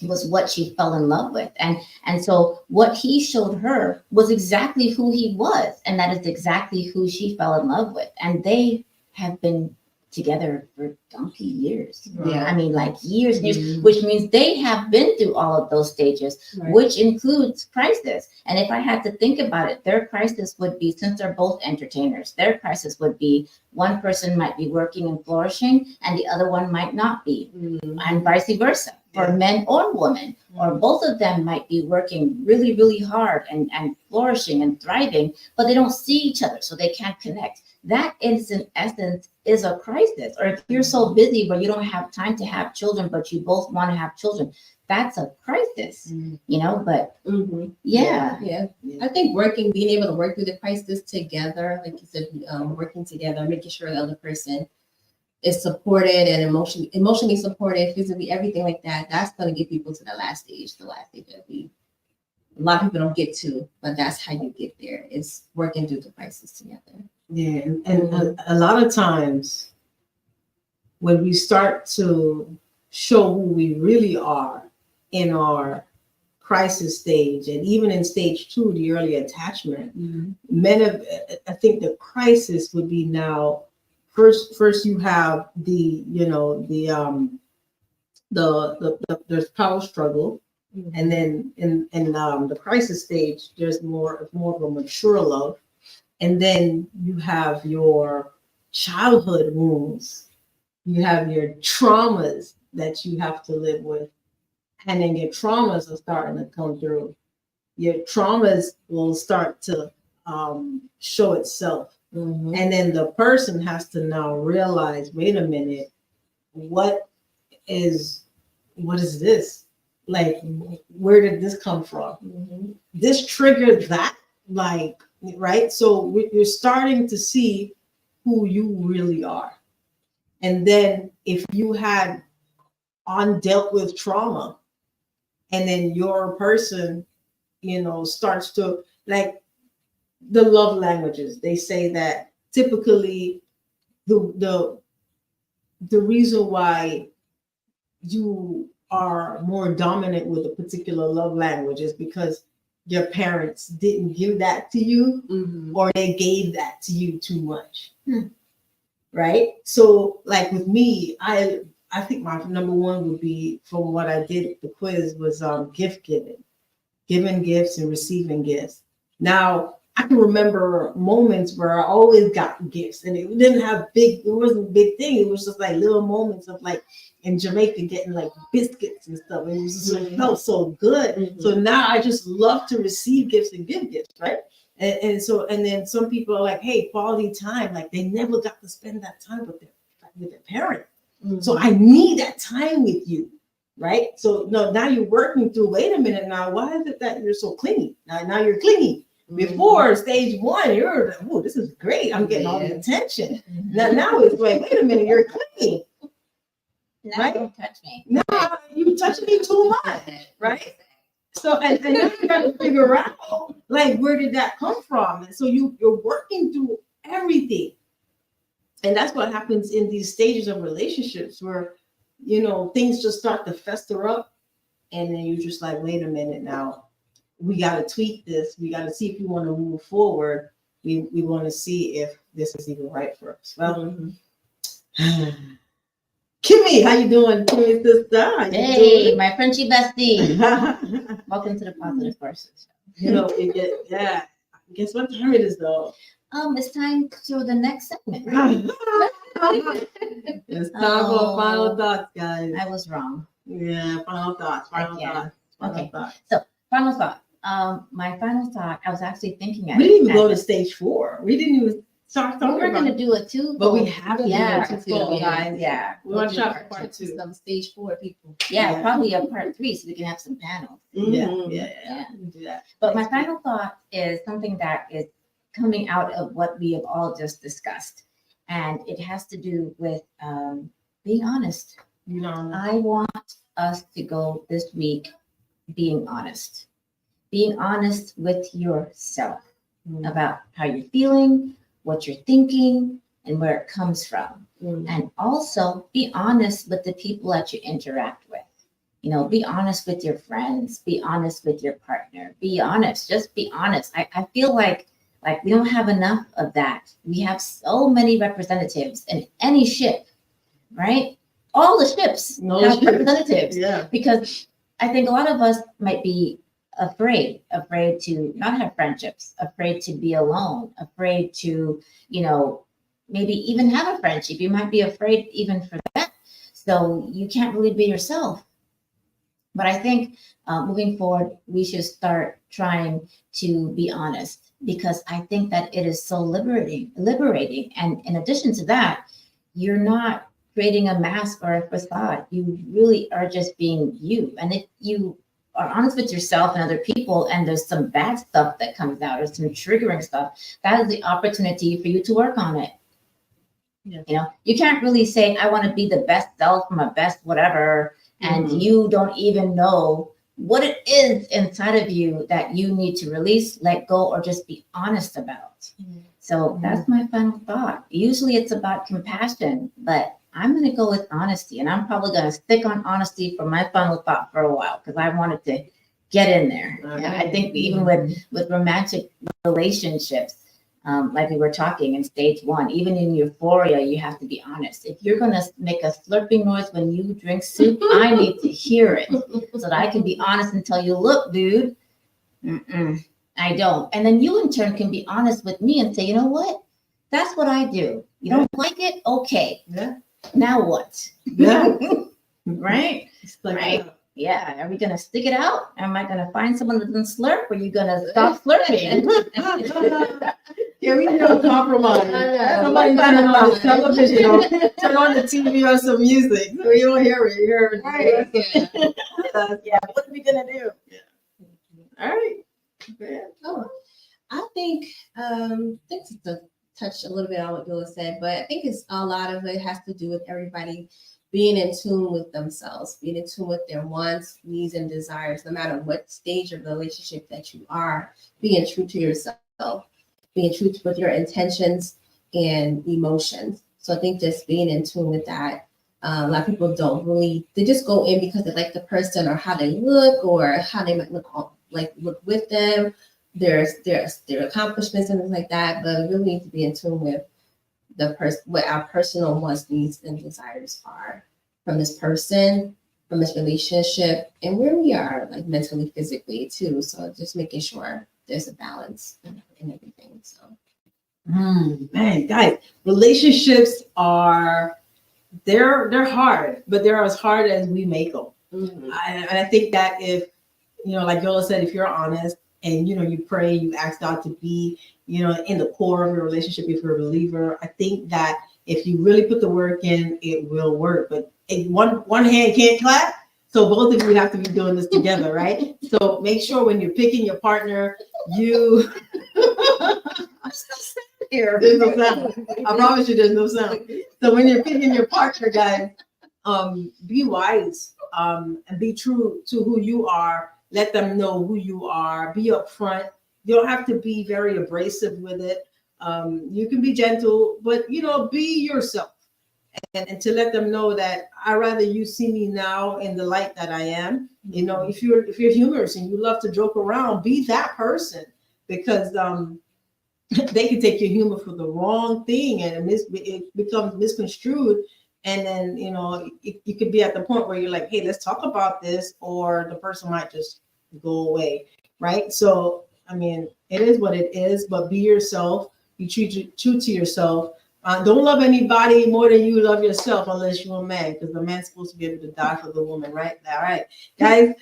Was what she fell in love with. And so what he showed her was exactly who he was. And that is exactly who she fell in love with. And they have been together for donkey years. Yeah. I mean, like years and years, which means they have been through all of those stages, which includes crisis. And if I had to think about it, their crisis would be, since they're both entertainers, their crisis would be one person might be working and flourishing and the other one might not be, and vice versa. For men or women, or both of them might be working really, really hard and flourishing and thriving, but they don't see each other, so they can't connect. That is, in essence, is a crisis. Or if you're so busy where you don't have time to have children, but you both want to have children, that's a crisis, you know, but Yeah. I think being able to work through the crisis together, like you said, working together, making sure the other person is supported and emotionally supported, physically, everything like that, that's going to get people to the last stage that a lot of people don't get to, but that's how you get there. It's working through the crisis together. Yeah, and a lot of times when we start to show who we really are in our crisis stage, and even in stage 2, the early attachment, I think the crisis would be now, first you have there's power struggle, and then in the crisis stage, there's more of a mature love. And then you have your childhood wounds, you have your traumas that you have to live with, and then your traumas are starting to come through. Your traumas will start to show itself. And then the person has to now realize, wait a minute, what is this? Like, where did this come from? This triggered that, like, right? So you're starting to see who you really are. And then if you had undealt with trauma, and then your person, starts to, like, the love languages, they say that typically the reason why you are more dominant with a particular love language is because your parents didn't give that to you, or they gave that to you too much. Right? So, like with me, I think my number one would be, from what I did the quiz, was gift giving gifts and receiving gifts. Now, I can remember moments where I always got gifts, and it wasn't a big thing. It was just like little moments of, like, in Jamaica getting like biscuits and stuff. And it was just like, felt so good. So now I just love to receive gifts and give gifts, right? And then some people are like, hey, quality time. Like, they never got to spend that time with their parent. So I need that time with you, right? So no, now you're working through, wait a minute now, why is it that you're so clingy? Now you're clingy. Before stage 1, you're like, oh, this is great. I'm getting all the attention. Now it's like, wait a minute, you're clingy. now don't touch me. No, you touch me too much, right? So and now you got to figure out, like, where did that come from? And so you're working through everything. And that's what happens in these stages of relationships where, things just start to fester up, and then you're just like, wait a minute now. We got to tweak this. We got to see if we want to move forward. We want to see if this is even right for us. Well, Kimmy, how you doing, Kimmy sister? Hey, my Frenchy bestie. Welcome to the Positive Forces Show. Guess what time it is, though? It's time for the next segment. It's time for final thoughts, guys. I was wrong. Yeah, final thoughts. Okay. So, final thought. My final thought, I was actually thinking We didn't even go to stage 4. We didn't even start talking we're about going to do it too. But we have to Yeah, do it too, guys. Yeah. We want to do try part 2. Some stage 4 people. Yeah, probably a part 3 so we can have some panels. Yeah. Yeah. We can do that. But my final thought is something that is coming out of what we have all just discussed. And it has to do with being honest. You know, I want us to go this week being honest. Being honest with yourself about how you're feeling, what you're thinking, and where it comes from. And also be honest with the people that you interact with. You know, be honest with your friends, be honest with your partner, be honest, just be honest. I feel like we don't have enough of that. We have so many representatives in any ship, right? All the ships have representatives. Yeah. Because I think a lot of us might be afraid to not have friendships, afraid to be alone, afraid to, you know, maybe even have a friendship. You might be afraid even for that. So you can't really be yourself. But I think moving forward, we should start trying to be honest, because I think that it is so liberating. And in addition to that, you're not creating a mask or a facade. You really are just being you. And if you are honest with yourself and other people, and there's some bad stuff that comes out or some triggering stuff, that is the opportunity for you to work on it. Yeah. You know, you can't really say, I want to be the best self, my best whatever, and you don't even know what it is inside of you that you need to release, let go, or just be honest about. So that's my final thought. Usually it's about compassion, but I'm going to go with honesty, and I'm probably going to stick on honesty for my final thought for a while, because I wanted to get in there. Okay. And I think even with romantic relationships, like we were talking in stage 1, even in euphoria, you have to be honest. If you're going to make a slurping noise when you drink soup, I need to hear it so that I can be honest and tell you, look, dude, I don't. And then you in turn can be honest with me and say, you know what? That's what I do. You don't like it? Okay. Yeah. Now what? Yeah. Right? Right. Yeah. Are we going to stick it out? Am I going to find someone that doesn't slurp? Or are you going to stop slurping? Yeah, we don't compromise. Somebody turn on the television or turn on the TV or some music so you don't hear it. You hear it. Yeah. What are we gonna do? Yeah. All right. Yeah. Oh, I think this is to touch a little bit on what Dula said, but I think it's a lot of it has to do with everybody being in tune with themselves, being in tune with their wants, needs, and desires, no matter what stage of the relationship that you are, being true to yourself, being true with your intentions and emotions. So I think just being in tune with that. A lot of people don't really, they just go in because they like the person or how they look or how they might look with them, their accomplishments and things like that. But we really need to be in tune with what our personal wants, needs, and desires are from this person, from this relationship, and where we are, like mentally, physically too. So just making sure there's a balance in everything. So, man, guys, relationships they're hard, but they're as hard as we make them. And I think that if, you know, like Yola said, if you're honest and, you know, you pray, you ask God to be, you know, in the core of your relationship, if you're a believer, I think that if you really put the work in, it will work. But one hand can't clap. So both of you have to be doing this together, right? So make sure when you're picking your partner, you here. There's no sound. I promise you there's no sound. So when you're picking your partner, guys, be wise and be true to who you are. Let them know who you are. Be upfront. You don't have to be very abrasive with it. You can be gentle, but, you know, be yourself. And to let them know that I rather you see me now in the light that I am. You know, if you're humorous and you love to joke around, be that person, because they can take your humor for the wrong thing and it becomes misconstrued. And then, you know, you could be at the point where you're like, hey, let's talk about this, or the person might just go away, right? So, I mean, it is what it is, but be yourself, be true to yourself. Don't love anybody more than you love yourself, unless you're a man, because the man's supposed to be able to die for the woman, right? All right, guys.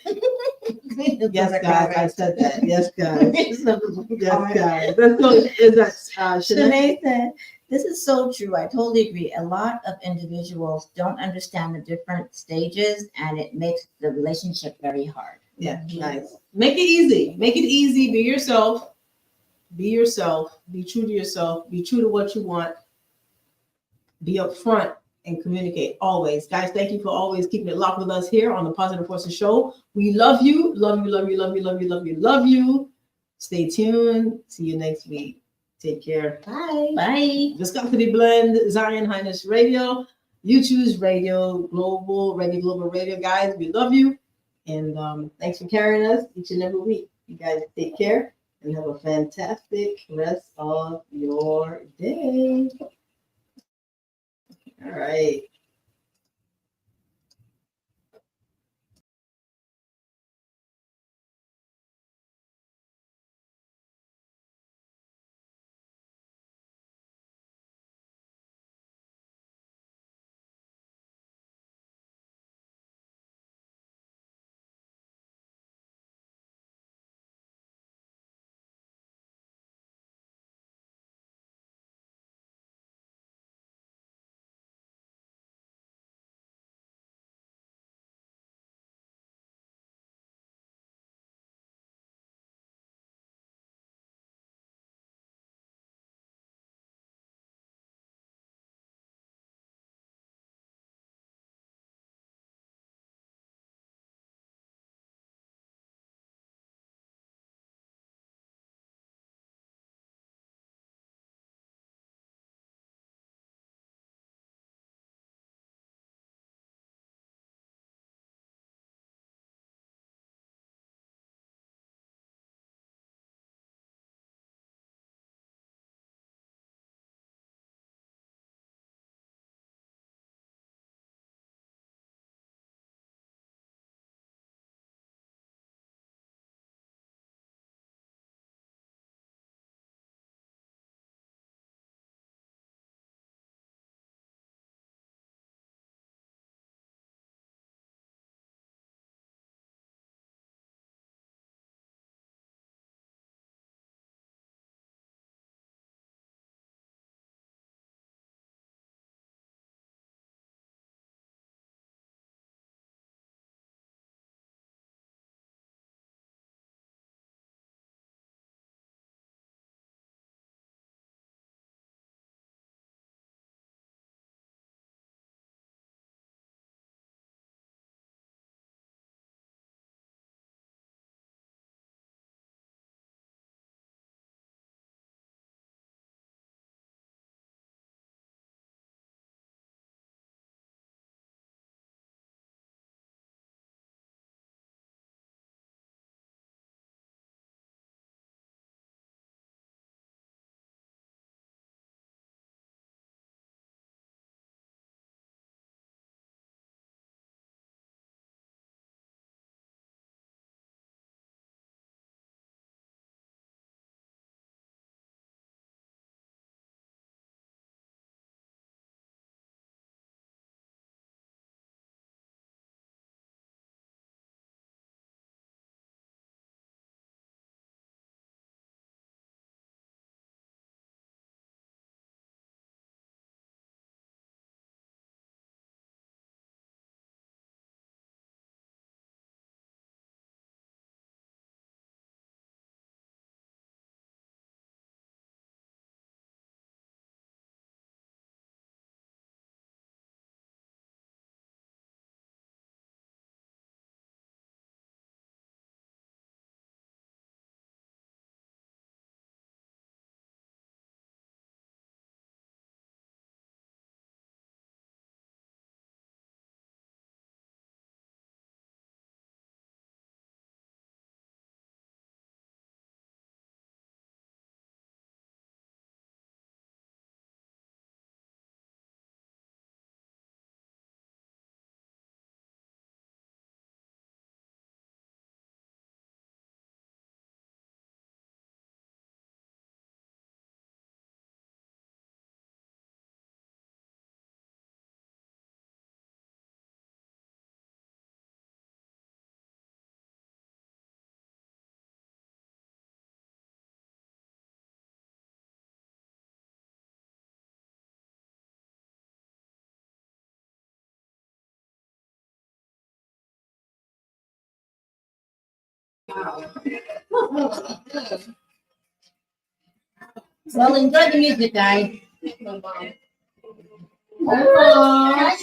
Yes, guys, I said that. Yes, guys. Yes, guys. That's so. Is that Shanae said, this is so true. I totally agree. A lot of individuals don't understand the different stages, and it makes the relationship very hard. Yeah, nice. Make it easy. Make it easy. Be yourself. Be yourself. Be true to yourself. Be true to what you want. Be upfront and communicate always. Guys, thank you for always keeping it locked with us here on the Positive Forces Show. We love you, love you, love you, love you, love you, love you, love you. Stay tuned. See you next week. Take care. Bye. Bye. Viscosity Blend, Zion Highness Radio, You Choose Radio, Global Radio. Guys, we love you. And thanks for carrying us each and every week. You guys take care and have a fantastic rest of your day. All right. Well, enjoy the music, guys. Bye.